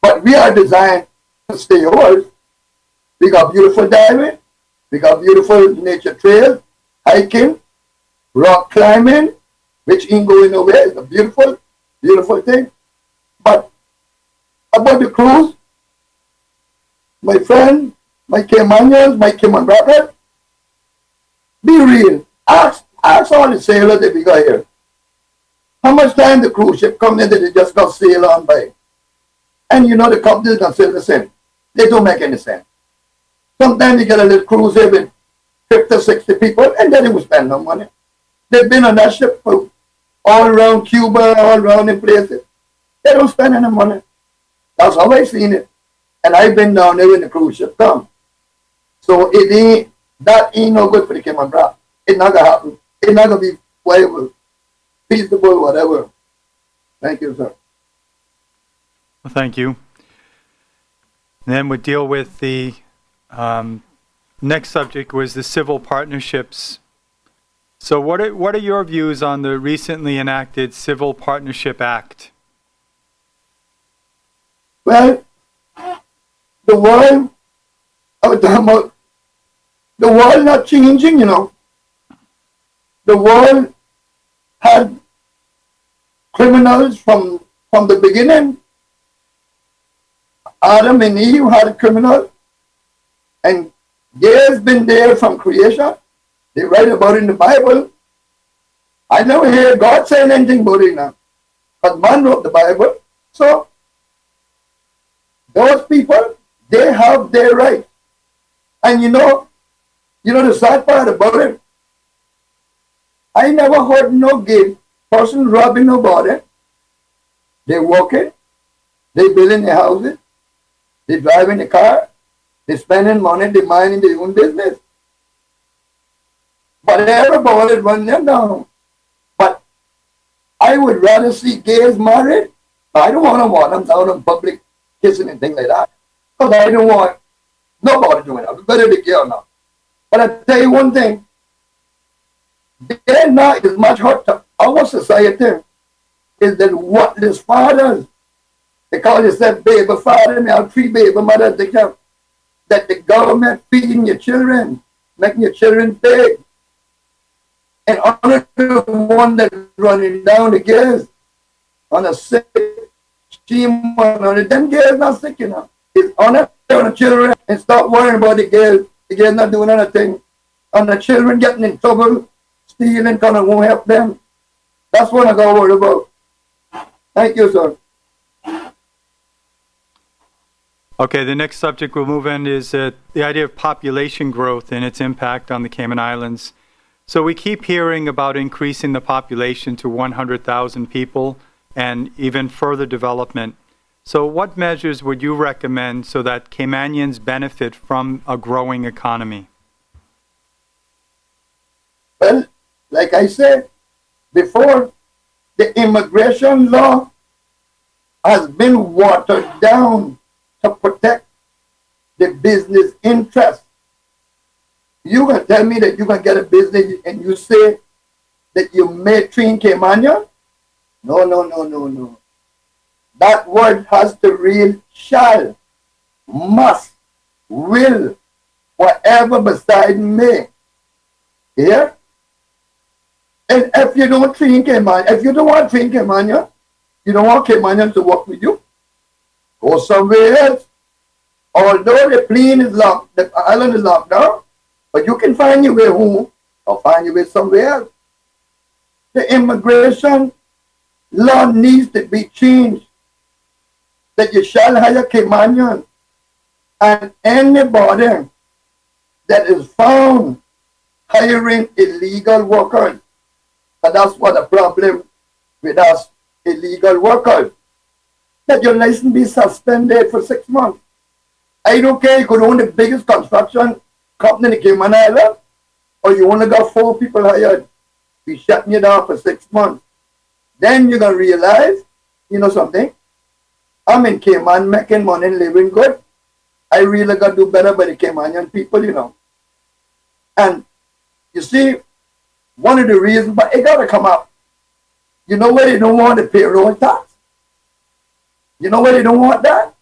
But we are designed to stay over. We got beautiful diving, we got beautiful nature trails, hiking, rock climbing, which ain't going nowhere. It's a beautiful, beautiful thing. But about the cruise, my friend, my Caymanians, my Cayman brothers, be real. Ask all the sailors that we got here. How much time the cruise ship come in that they just got sail on by? And you know the companies don't say the same. They don't make any sense. Sometimes you get a little cruise here with 50, 60 people, and then they will spend no money. They've been on that ship for all around Cuba, all around in places. They don't spend any money. That's how I seen it. And I've been down there when the cruise ship come. So that ain't no good for the Cayman Brack. It's not gonna happen. It's not gonna be viable, feasible, whatever. Thank you, sir. Well, thank you. Then we deal with the next subject was the civil partnerships. So what are your views on the recently enacted Civil Partnership Act? Well, the world, I was talking about, the world not changing, you know. The world had criminals from the beginning. Adam and Eve had criminals, and gay's been there from creation. They write about it in the Bible. I never hear God saying anything about it now. But man wrote the Bible. So those people, they have their right. And you know the sad part about it, I never heard no gay person robbing nobody. They working, they building their houses, they driving the car, they spending money, they minding their own business. But everybody run them down. But I would rather see gays married. I don't want to watch them out in public kissing and things like that. Because I don't want nobody doing that. Whether they gay or not. But I tell you one thing. They're not as much hurt to our society is that worthless fathers. They call themselves baby father and they have 3 baby mothers. They have, that the government feeding your children, making your children big. And honor the one that's running down the gas on a sick steam on it. Them gas not sick, It's honor the children and stop worrying about the gas. The gas not doing anything. And the children getting in trouble, stealing, kind of won't help them. That's what I got to worry about. Thank you, sir. Okay, the next subject we'll move in is the idea of population growth and its impact on the Cayman Islands. So we keep hearing about increasing the population to 100,000 people and even further development. So what measures would you recommend so that Caymanians benefit from a growing economy? Well, like I said before, the immigration law has been watered down to protect the business interests. You can tell me that you can get a business and you say that you may train Caymanian? No. That word has to read shall, must, will, whatever beside may. Yeah? And if you don't train Cayman, if you don't want to train Caymanian, you don't want Caymanian to work with you, go somewhere else. Although the plane is locked, the island is locked down, but you can find your way home or find your way somewhere else. The immigration law needs to be changed. That you shall hire Caymanian, and anybody that is found hiring illegal workers, and that's what the problem with us, illegal workers, that your license be suspended for 6 months. I don't care, you could own the biggest construction company in the Cayman Islands, or you only got 4 people hired, be shutting you down for 6 months. Then you're going to realize, you know something, I'm in Cayman making money and living good. I really got to do better by the Caymanian people, And you see, one of the reasons, but it got to come up. You know why they don't want the payroll tax? You know why they don't want that?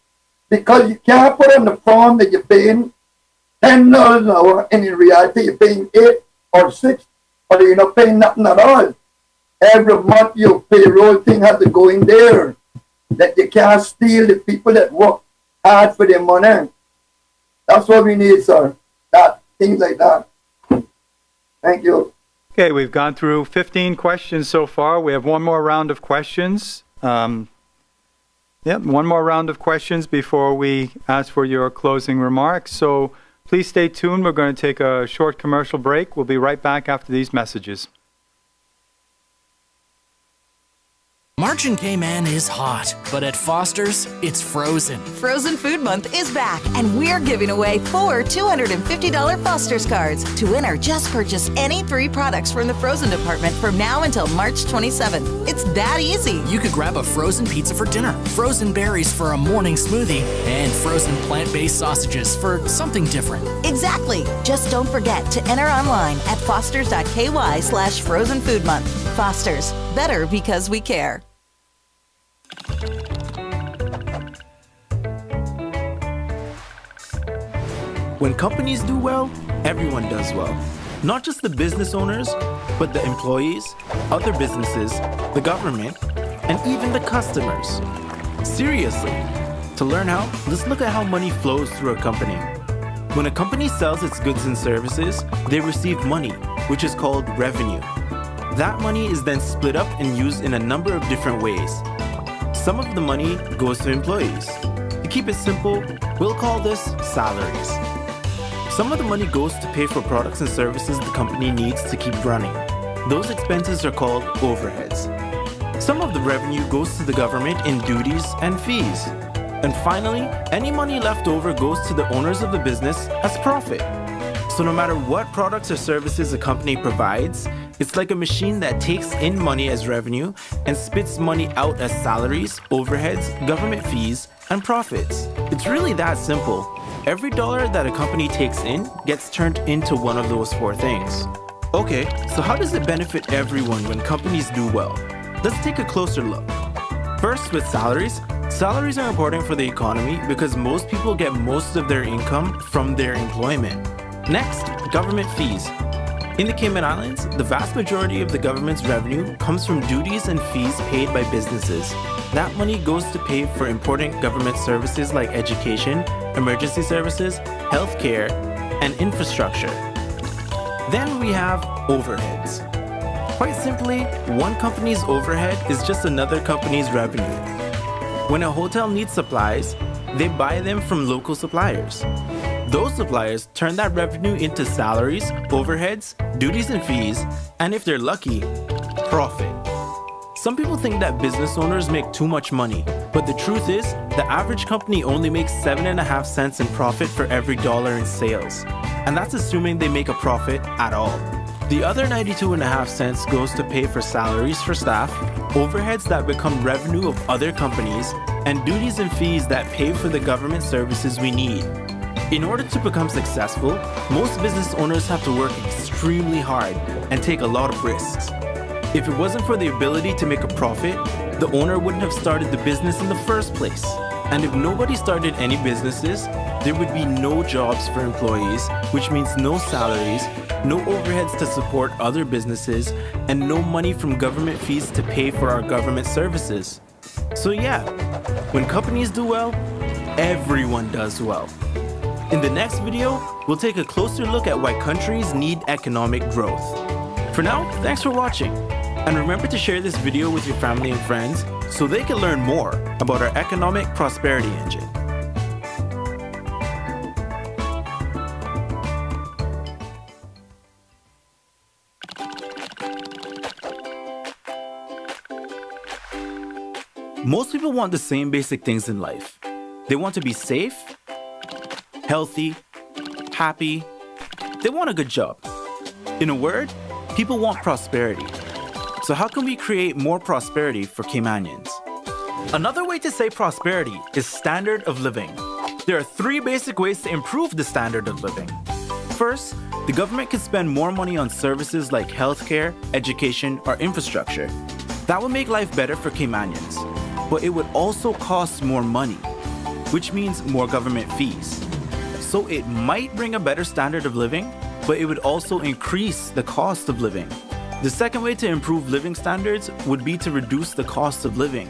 Because you can't put on the form that you're paying $10 an hour, and in reality you're paying 8 or 6, or you're not paying nothing at all. Every month your payroll thing has to go in there. That you can't steal the people that work hard for their money. That's what we need, sir. That, things like that. Thank you. Okay, we've gone through 15 questions so far. We have one more round of questions. One more round of questions before we ask for your closing remarks. So please stay tuned. We're going to take a short commercial break. We'll be right back after these messages. March in Cayman is hot, but at Foster's, it's frozen. Frozen Food Month is back, and we're giving away 4 $250 Foster's cards. To enter, just purchase any 3 products from the frozen department from now until March 27th. It's that easy. You could grab a frozen pizza for dinner, frozen berries for a morning smoothie, and frozen plant-based sausages for something different. Exactly. Just don't forget to enter online at fosters.ky/frozen food month. Foster's, better because we care. When companies do well, everyone does well. Not just the business owners, but the employees, other businesses, the government, and even the customers. Seriously. To learn how, let's look at how money flows through a company. When a company sells its goods and services, they receive money, which is called revenue. That money is then split up and used in a number of different ways. Some of the money goes to employees. To keep it simple, we'll call this salaries. Some of the money goes to pay for products and services the company needs to keep running. Those expenses are called overheads. Some of the revenue goes to the government in duties and fees. And finally, any money left over goes to the owners of the business as profit. So no matter what products or services a company provides, it's like a machine that takes in money as revenue and spits money out as salaries, overheads, government fees, and profits. It's really that simple. Every dollar that a company takes in gets turned into one of those four things. Okay, so how does it benefit everyone when companies do well? Let's take a closer look. First, with salaries. Salaries are important for the economy because most people get most of their income from their employment. Next, government fees. In the Cayman Islands, the vast majority of the government's revenue comes from duties and fees paid by businesses. That money goes to pay for important government services like education, emergency services, healthcare, and infrastructure. Then we have overheads. Quite simply, one company's overhead is just another company's revenue. When a hotel needs supplies, they buy them from local suppliers. Those suppliers turn that revenue into salaries, overheads, duties and fees, and if they're lucky, profit. Some people think that business owners make too much money, but the truth is, the average company only makes 7.5 cents in profit for every dollar in sales. And that's assuming they make a profit at all. The other 92.5 cents goes to pay for salaries for staff, overheads that become revenue of other companies, and duties and fees that pay for the government services we need. In order to become successful, most business owners have to work extremely hard and take a lot of risks. If it wasn't for the ability to make a profit, the owner wouldn't have started the business in the first place. And if nobody started any businesses, there would be no jobs for employees, which means no salaries, no overheads to support other businesses, and no money from government fees to pay for our government services. So yeah, when companies do well, everyone does well. In the next video, we'll take a closer look at why countries need economic growth. For now, thanks for watching. And remember to share this video with your family and friends so they can learn more about our economic prosperity engine. Most people want the same basic things in life. They want to be safe, healthy, happy. They want a good job. In a word, people want prosperity. So how can we create more prosperity for Caymanians? Another way to say prosperity is standard of living. There are 3 basic ways to improve the standard of living. First, the government can spend more money on services like healthcare, education, or infrastructure. That would make life better for Caymanians. But it would also cost more money, which means more government fees. So it might bring a better standard of living, but it would also increase the cost of living. The second way to improve living standards would be to reduce the cost of living.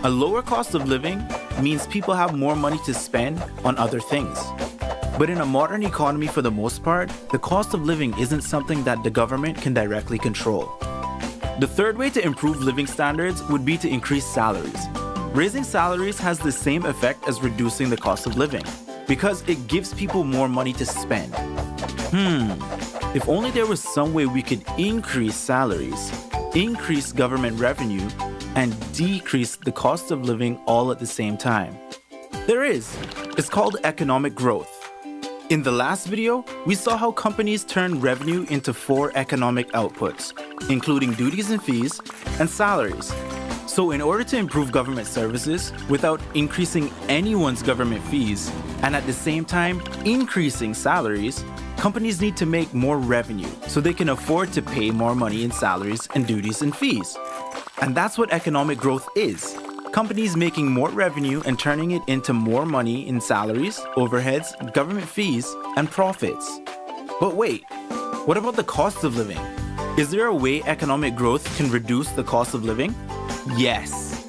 A lower cost of living means people have more money to spend on other things. But in a modern economy, for the most part, the cost of living isn't something that the government can directly control. The third way to improve living standards would be to increase salaries. Raising salaries has the same effect as reducing the cost of living, because it gives people more money to spend. If only there was some way we could increase salaries, increase government revenue, and decrease the cost of living all at the same time. There is. It's called economic growth. In the last video, we saw how companies turn revenue into 4 economic outputs, including duties and fees and salaries. So in order to improve government services without increasing anyone's government fees, and at the same time increasing salaries, companies need to make more revenue so they can afford to pay more money in salaries and duties and fees. And that's what economic growth is. Companies making more revenue and turning it into more money in salaries, overheads, government fees, and profits. But wait, What about the cost of living? Is there a way economic growth can reduce the cost of living? Yes.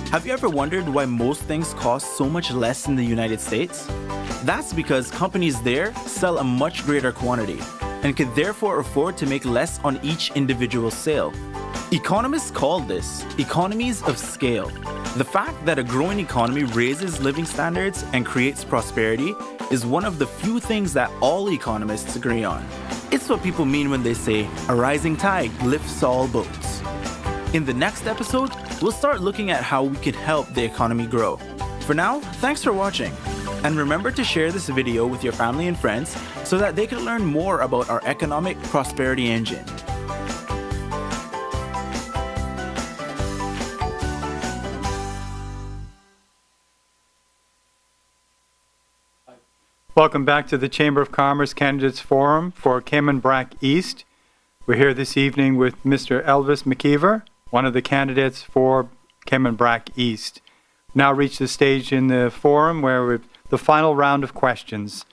Have you ever wondered why most things cost so much less in the United States? That's because companies there sell a much greater quantity and can therefore afford to make less on each individual sale. Economists call this economies of scale. The fact that a growing economy raises living standards and creates prosperity is one of the few things that all economists agree on. It's what people mean when they say, a rising tide lifts all boats. In the next episode, we'll start looking at how we can help the economy grow. For now, thanks for watching. And remember to share this video with your family and friends so that they can learn more about our economic prosperity engine. Welcome back to the Chamber of Commerce Candidates Forum for Cayman Brac East. We're here this evening with Mr. Elvis McKeever, one of the candidates for Cayman Brac East. Now reached the stage in the forum where we've the final round of questions.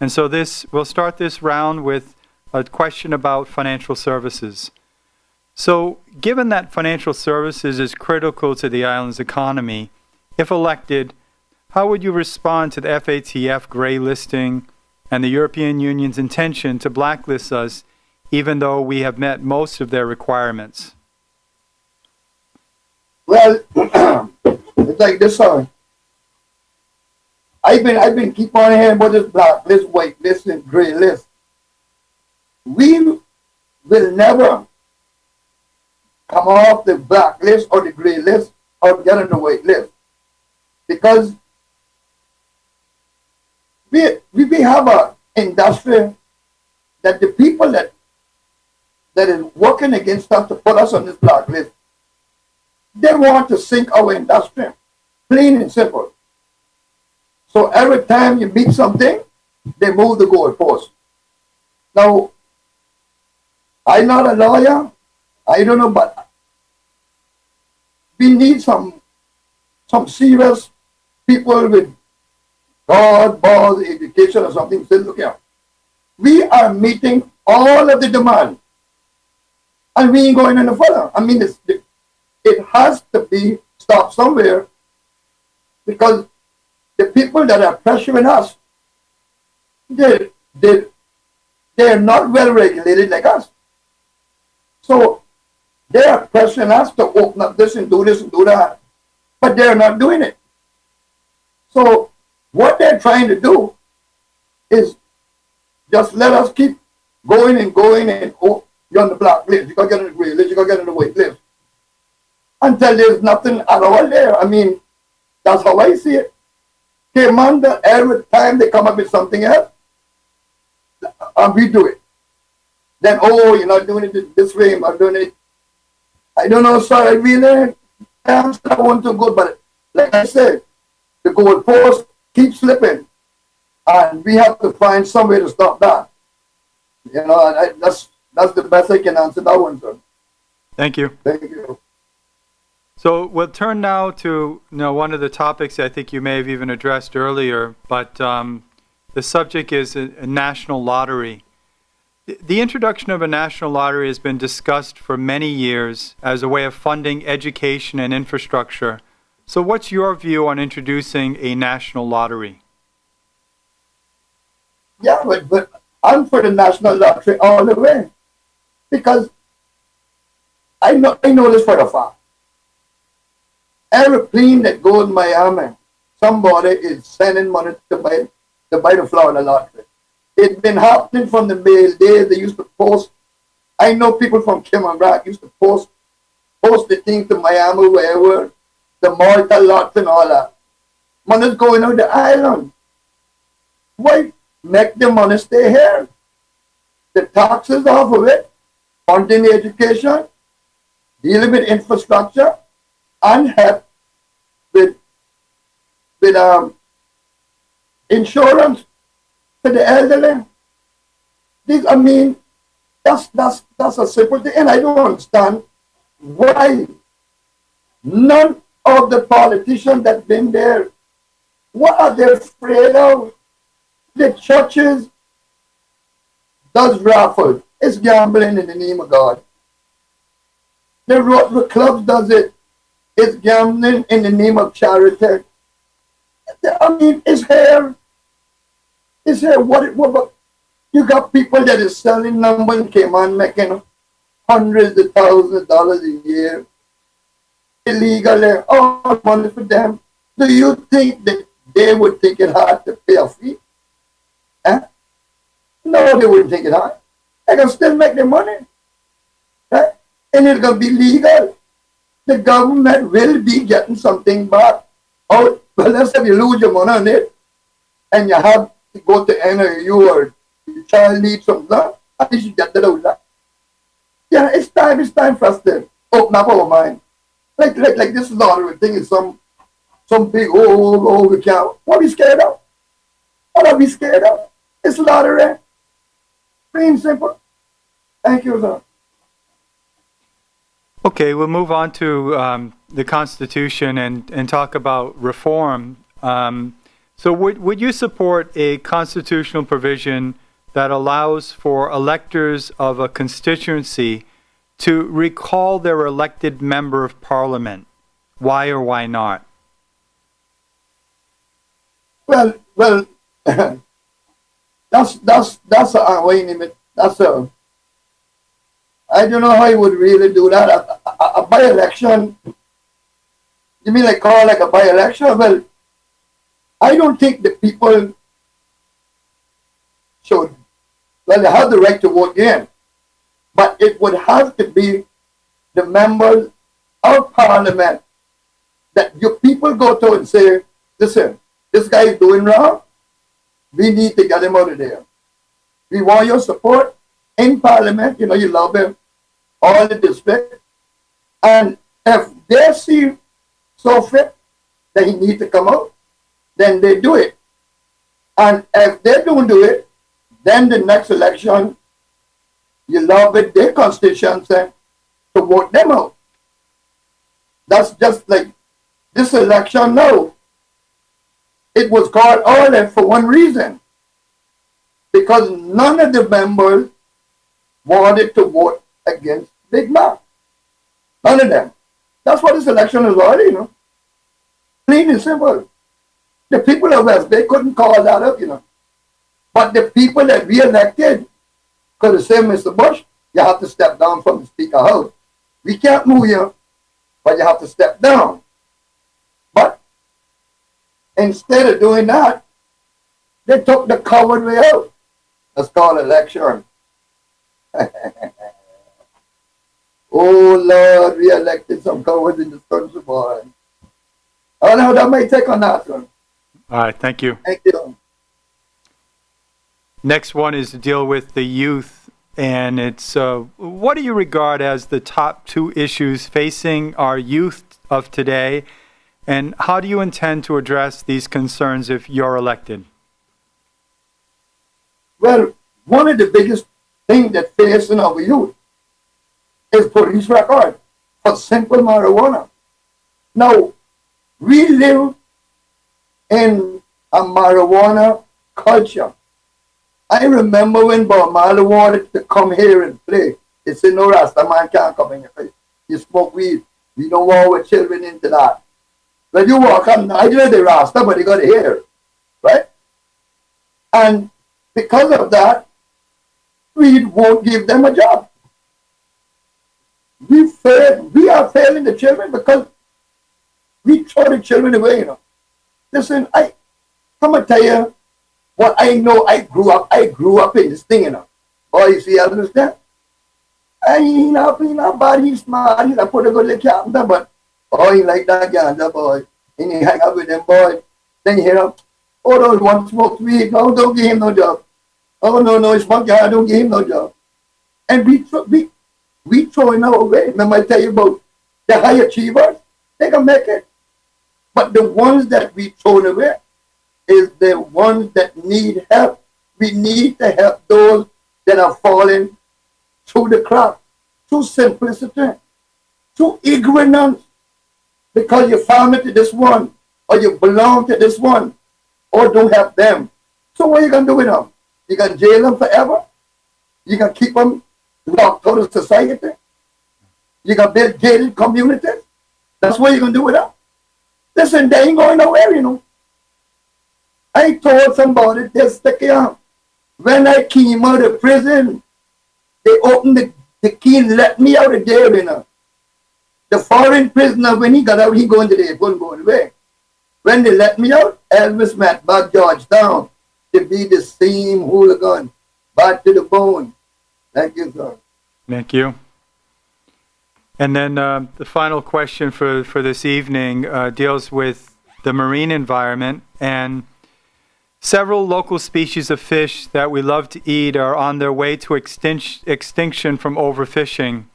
And so we'll start this round with a question about financial services. So given that financial services is critical to the island's economy, if elected, how would you respond to the FATF gray listing and the European Union's intention to blacklist us even though we have met most of their requirements? Well, it's like this, sir. I've been keep on hearing about this black list, white list, and gray list. We will never come off the black list or the gray list or get on the white list because we have an industry that the people that is working against us to put us on this black list, they want to sink our industry, plain and simple. So every time you meet something, they move the goalpost. Now, I'm not a lawyer, I don't know, but we need some serious people with God, balls, education or something. Say, look here, we are meeting all of the demand and we ain't going any further. I mean, it has to be stopped somewhere because the people that are pressuring us, they're not well regulated like us. So they are pressuring us to open up this and do that, but they're not doing it. So what they're trying to do is just let us keep going and oh, you're on the black list, you gotta get on the gray list, you gotta get on the white list. Until there's nothing at all there. I mean, that's how I see it. Cayman, every time they come up with something else, and we do it. Then, oh, you're not doing it this way, I'm not doing it. I don't know, sir, I really I want to go, but like I said, the goalpost keeps slipping, and we have to find some way to stop that. You know, and that's the best I can answer that one, sir. Thank you. Thank you. So we'll turn now to one of the topics I think you may have even addressed earlier, but the subject is a national lottery. The introduction of a national lottery has been discussed for many years as a way of funding education and infrastructure. So what's your view on introducing a national lottery? Yeah, but I'm for the national lottery all the way because I know this for a fact. Every plane that goes to Miami, somebody is sending money to buy the Florida lottery. It's been happening from the mail days. They used to post. I know people from Cayman Brac used to post the thing to Miami, wherever, the Malta lottery and all that. Money's going out the island. Why make the money stay here? The taxes off of it, funding the education, dealing with infrastructure, and help with insurance for the elderly. That's a simple thing, and I don't understand why none of the politicians that been there, what are they afraid of? The churches does raffle. It's gambling in the name of God. The Rotary Club does it. It's gambling in the name of charity. I mean, it's here. It's here. What you got people that is selling numbers in Cayman making hundreds of thousands of dollars a year illegally, all money for them. Do you think that they would think it hard to pay a fee? No, they wouldn't think it hard. They can still make their money. Right? And it's going to be legal. The government will be getting something back. Oh, well, let's say you lose your money on it and you have to go to NIU or your child needs something, at least you get that out. Yeah, it's time for us to open up our mind. Like this lottery thing is some big, we can't. What are we scared of? What are we scared of? It's lottery. Plain and simple. Thank you, sir. Okay, we'll move on to the Constitution and talk about reform. So would you support a constitutional provision that allows for electors of a constituency to recall their elected member of parliament? Why or why not? Well, that's I don't know how you would really do that. A by-election, you mean like call like a by-election? Well, I don't think the people should, well, they have the right to vote again, but it would have to be the members of parliament that your people go to and say, listen, this guy is doing wrong. We need to get him out of there. We want your support in parliament. You know, you love him, all the district. And if they see so fit that he needs to come out, then they do it. And if they don't do it, then the next election, you love it, their constituency, to vote them out. That's just like this election now. It was called early for one reason. Because none of the members wanted to vote against Big Mac. None of them. That's what this election is all, you know. Plain and simple. The people of West Bay couldn't call that up, you know. But the people that we elected could have said, Mr. Bush, you have to step down from the Speaker House. We can't move you, but you have to step down. But instead of doing that, they took the covered way out. That's called election. Oh Lord, we elected some cowards in this country, boy. I don't know how that might take on that one. All right, thank you. Thank you. Next one is to deal with the youth, and it's what do you regard as the top two issues facing our youth of today, and how do you intend to address these concerns if you're elected? Well, one of the biggest things that facing our youth is police record for simple marijuana. Now, we live in a marijuana culture. I remember when Bob Marley wanted to come here and play. He said, no, Rasta man can't come in your place. You smoke weed. We don't want our children into that. When you walk on, I know the Rasta, but you got to hear, right? And because of that, we won't give them a job. We are failing the children because we throw the children away, you know. Listen, I'm gonna tell you what I know. I grew up in this thing, you know. Boy, you see, I understand. And he's not bad, he's smart, he's a put a good little captain, but oh, he like that ganja, boy. And he hang out with them, boy. Then you hear him, oh, those one smoke weed, no, don't give him no job. Oh, no, he smoke ganja, don't give him no job. And we throwing our away. Remember I tell you about the high achievers? They can make it. But the ones that we throw away is the ones that need help. We need to help those that are falling through the crack, through simplicity, through ignorance, because you family to this one, or you belong to this one, or don't help them. So what are you going to do with them? You going to jail them forever? You can keep them locked out of society. You can build gated communities. That's what you're going to do with them. Listen, they ain't going nowhere, you know. I told somebody this, when I came out of prison, they opened the key and let me out of there, you know. The foreign prisoner, when he got out, he going to the airport, going away. When they let me out, Elvis met back Georgetown to be the same hooligan, back to the bone. Thank you, sir. Thank you. And then the final question for this evening deals with the marine environment. And several local species of fish that we love to eat are on their way to extinction from overfishing.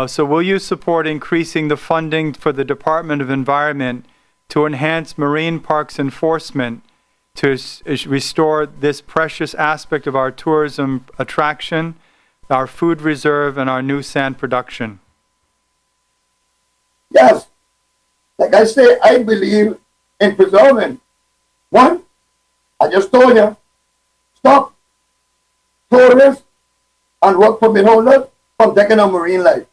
So will you support increasing the funding for the Department of Environment to enhance marine parks enforcement to restore this precious aspect of our tourism attraction, our food reserve, and our new sand production? Yes. Like I say, I believe in preserving. One, I just told you, stop tourists and work permit holders from taking on marine life.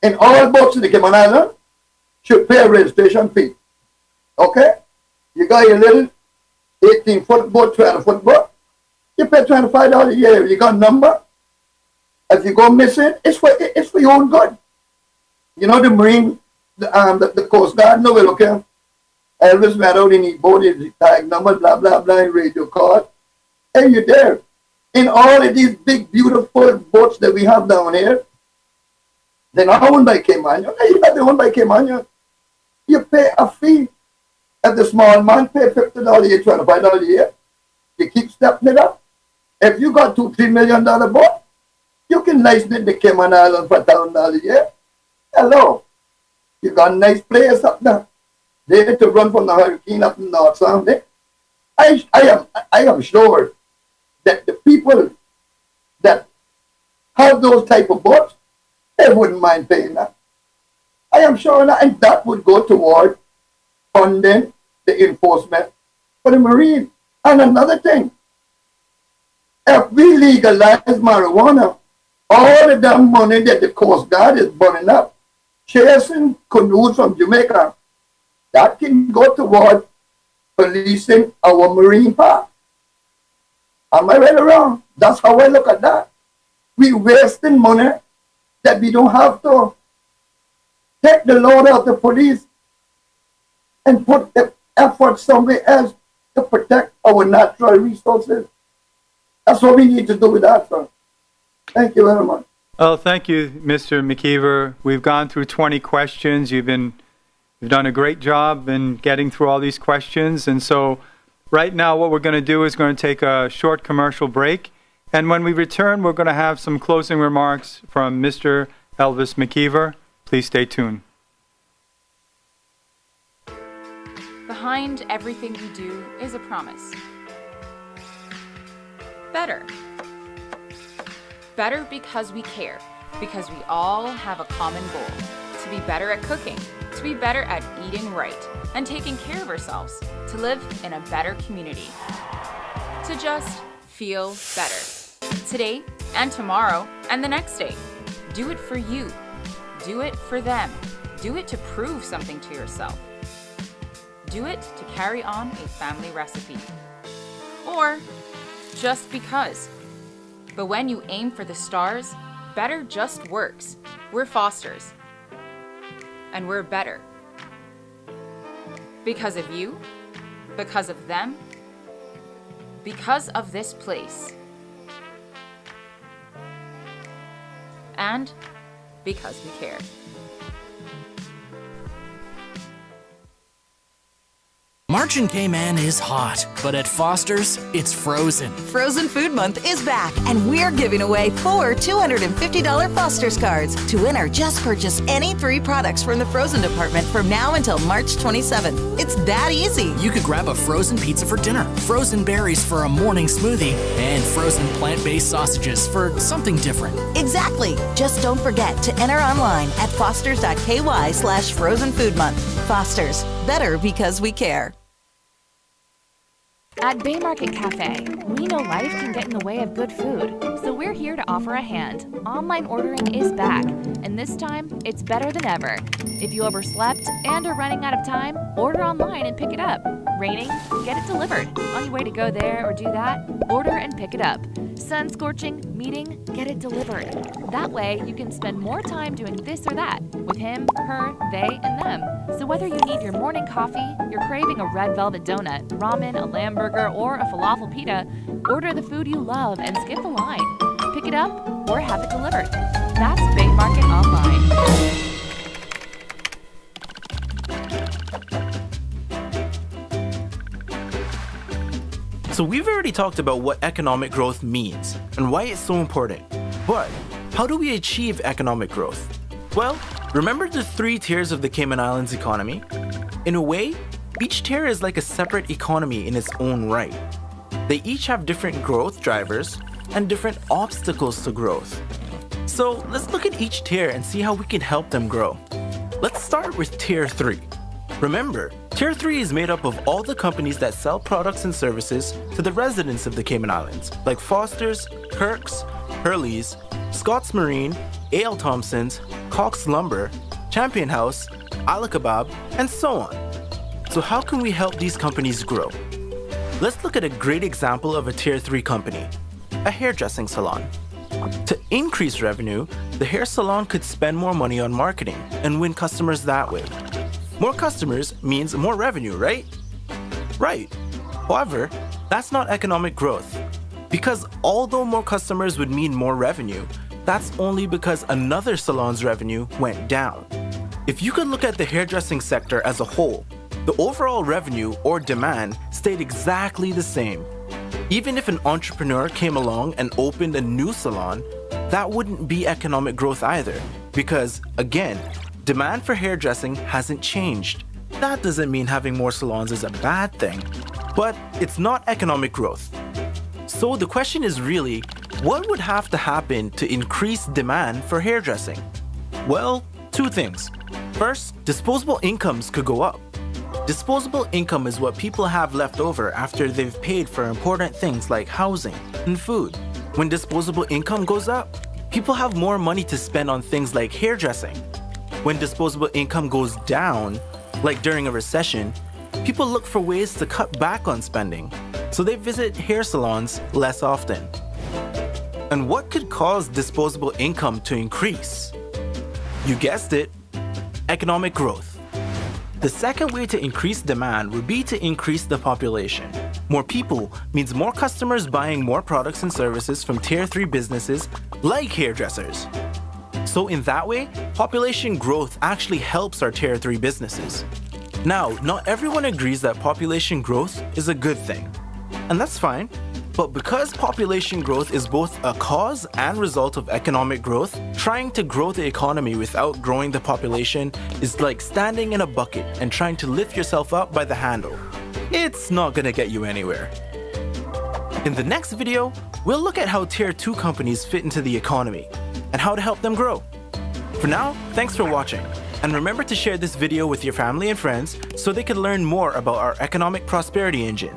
In all boats in the Cayman Island, should pay a registration fee. Okay? You got your little 18-foot boat, 20-foot boat, you pay $25 a year. You got a number. If you go missing, it's for your own good. You know, the Marine, the Coast Guard, no, well, okay. Elvis went out in his boat, his tag number, blah, blah, blah, radio card. And you're there. In all of these big, beautiful boats that we have down here, they're not owned by Cayman. You're not owned by Cayman. You pay a fee. If the small man pay $50 a year, $25 a year, you keep stepping it up. If you got $2-3 million boat, you can license it to Cayman Island for $1,000 a year. Hello. You got a nice place up there. They need to run from the hurricane up in the North Sound. I am sure that the people that have those type of boats, they wouldn't mind paying that. I am sure that, and that would go toward funding the enforcement for the Marine. And another thing, if we legalize marijuana, all of that money that the Coast Guard is burning up, chasing canoes from Jamaica, that can go toward policing our marine park. Am I right or wrong? That's how I look at that. We're wasting money that we don't have to. Take the load of the police and put the effort somewhere else to protect our natural resources. That's what we need to do with that, sir. Thank you very much. Oh, thank you, Mr. McKeever. We've gone through 20 questions. You've done a great job in getting through all these questions. And so right now what we're going to do is going to take a short commercial break. And when we return, we're going to have some closing remarks from Mr. Elvis McKeever. Please stay tuned. Behind everything we do is a promise. Better. Better because we care, because we all have a common goal, to be better at cooking, to be better at eating right, and taking care of ourselves, to live in a better community, to just feel better. Today and tomorrow and the next day. Do it for you. Do it for them. Do it to prove something to yourself. Do it to carry on a family recipe. Or just because. But when you aim for the stars, better just works. We're Fosters. And we're better. Because of you, because of them, because of this place. And because we care. March in Cayman is hot, but at Foster's, it's frozen. Frozen Food Month is back, and we're giving away 4 $250 Foster's cards. To enter, just purchase any 3 products from the frozen department from now until March 27th. It's that easy. You could grab a frozen pizza for dinner, frozen berries for a morning smoothie, and frozen plant-based sausages for something different. Exactly. Just don't forget to enter online at fosters.ky/frozen food month. Foster's, better because we care. At Bay Market Cafe, we know life can get in the way of good food, so we're here to offer a hand. Online ordering is back, and this time, it's better than ever. If you overslept and are running out of time, order online and pick it up. Raining? Get it delivered. On your way to go there or do that, order and pick it up. Sun scorching? Meeting? Get it delivered. That way, you can spend more time doing this or that with him, her, they, and them. So whether you need your morning coffee, you're craving a red velvet donut, ramen, a lamb burger, or a falafel pita, order the food you love and skip the line. Pick it up or have it delivered. That's Bay Market Online. So we've already talked about what economic growth means and why it's so important. But how do we achieve economic growth? Well, remember the 3 tiers of the Cayman Islands economy? In a way, each tier is like a separate economy in its own right. They each have different growth drivers and different obstacles to growth. So let's look at each tier and see how we can help them grow. Let's start with Tier 3. Remember, Tier 3 is made up of all the companies that sell products and services to the residents of the Cayman Islands, like Foster's, Kirk's, Hurley's, Scott's Marine, A.L. Thompson's, Cox Lumber, Champion House, Ala Kebab, and so on. So how can we help these companies grow? Let's look at a great example of a Tier 3 company, a hairdressing salon. To increase revenue, the hair salon could spend more money on marketing and win customers that way. More customers means more revenue, right? Right. However, that's not economic growth. Because although more customers would mean more revenue, that's only because another salon's revenue went down. If you could look at the hairdressing sector as a whole, the overall revenue or demand stayed exactly the same. Even if an entrepreneur came along and opened a new salon, that wouldn't be economic growth either. Because, again, demand for hairdressing hasn't changed. That doesn't mean having more salons is a bad thing, but it's not economic growth. So the question is really, what would have to happen to increase demand for hairdressing? Well, 2 things. First, disposable incomes could go up. Disposable income is what people have left over after they've paid for important things like housing and food. When disposable income goes up, people have more money to spend on things like hairdressing. When disposable income goes down, like during a recession, people look for ways to cut back on spending, so they visit hair salons less often. And what could cause disposable income to increase? You guessed it, economic growth. The second way to increase demand would be to increase the population. More people means more customers buying more products and services from Tier 3 businesses like hairdressers. So in that way, population growth actually helps our Tier 3 businesses. Now, not everyone agrees that population growth is a good thing, and that's fine. But because population growth is both a cause and result of economic growth, trying to grow the economy without growing the population is like standing in a bucket and trying to lift yourself up by the handle. It's not gonna get you anywhere. In the next video, we'll look at how Tier 2 companies fit into the economy and how to help them grow. For now, thanks for watching. And remember to share this video with your family and friends so they can learn more about our economic prosperity engine.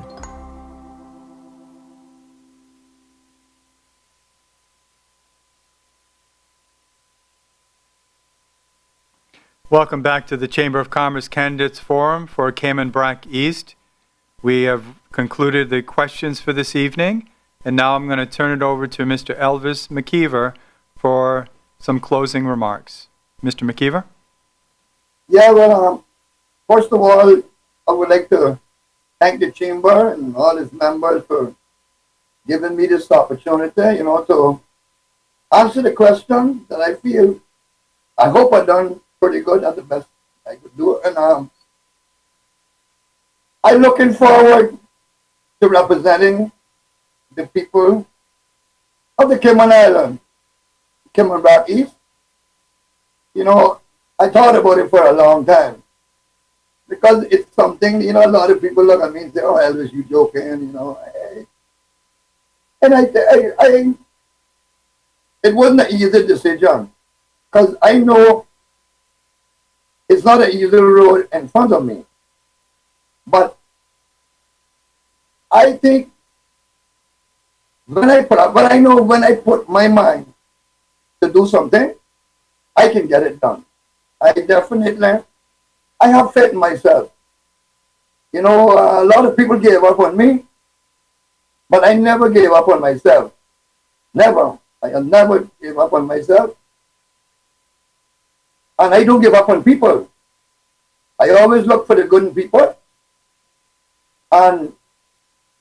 Welcome back to the Chamber of Commerce Candidates Forum for Cayman Brac East. We have concluded the questions for this evening, and now I'm going to turn it over to Mr. Elvis McKeever for some closing remarks. Mr. McKeever? Yeah, well, first of all, I would like to thank the Chamber and all its members for giving me this opportunity, to answer the question that I hope I've done pretty good at the best I could do. And I'm looking forward to representing the people of the Cayman Island, Cayman Brac East. I thought about it for a long time because it's something, a lot of people look at me and say, "Oh, Elvis, you joking," And it wasn't an easy decision because I know it's not an easy road in front of me. But I think when I put my mind to do something, I can get it done. I have faith in myself. You know, a lot of people gave up on me, but I never gave up on myself. Never. I have never gave up on myself. And I don't give up on people. I always look for the good in people. And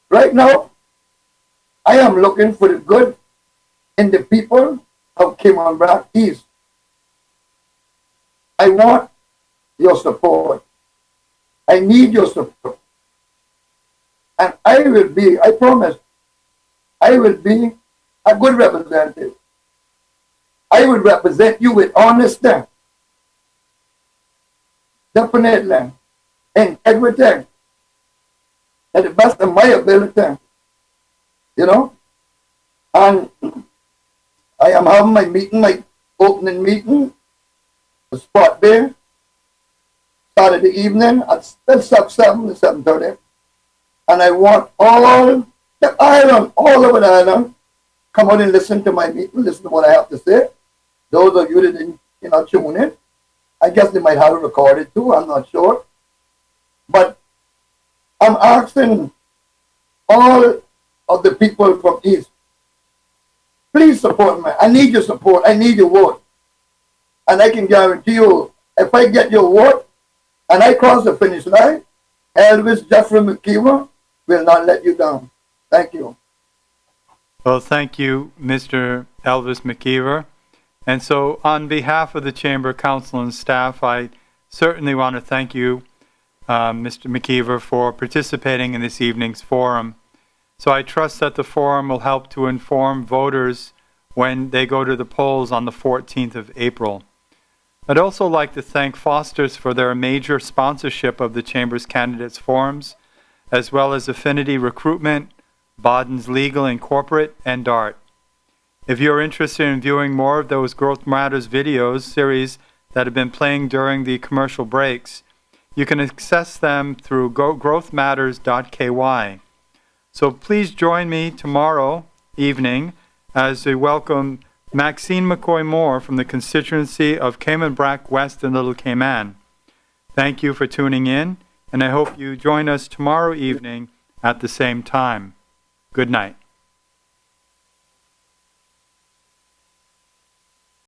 right now, I am looking for the good in the people of Cayman Brac East. I want your support. I need your support. And I promise, I will be a good representative. I will represent you with honesty. Definitely. Integrity. At the best of my ability. You know? And I am having my opening meeting, a spot there, Saturday evening at 7 to 7:30. And I want all the island, all over the island, come out and listen to my meeting, listen to what I have to say. Those of you that didn't tune in, I guess they might have it recorded too, I'm not sure. But I'm asking all of the people from East, please support me. I need your support. I need your vote. And I can guarantee you, if I get your vote and I cross the finish line, Elvis Jeffrey McKeever will not let you down. Thank you. Well, thank you, Mr. Elvis McKeever. And so on behalf of the Chamber Council and staff, I certainly want to thank you, Mr. McKeever, for participating in this evening's forum. So I trust that the forum will help to inform voters when they go to the polls on the 14th of April. I'd also like to thank Foster's for their major sponsorship of the Chamber's candidates forums, as well as Affinity Recruitment, Boden's Legal and Corporate, and DART. If you're interested in viewing more of those Growth Matters videos series that have been playing during the commercial breaks, you can access them through growthmatters.ky. So please join me tomorrow evening as we welcome Maxine McCoy-Moore from the constituency of Cayman Brack West and Little Cayman. Thank you for tuning in, and I hope you join us tomorrow evening at the same time. Good night.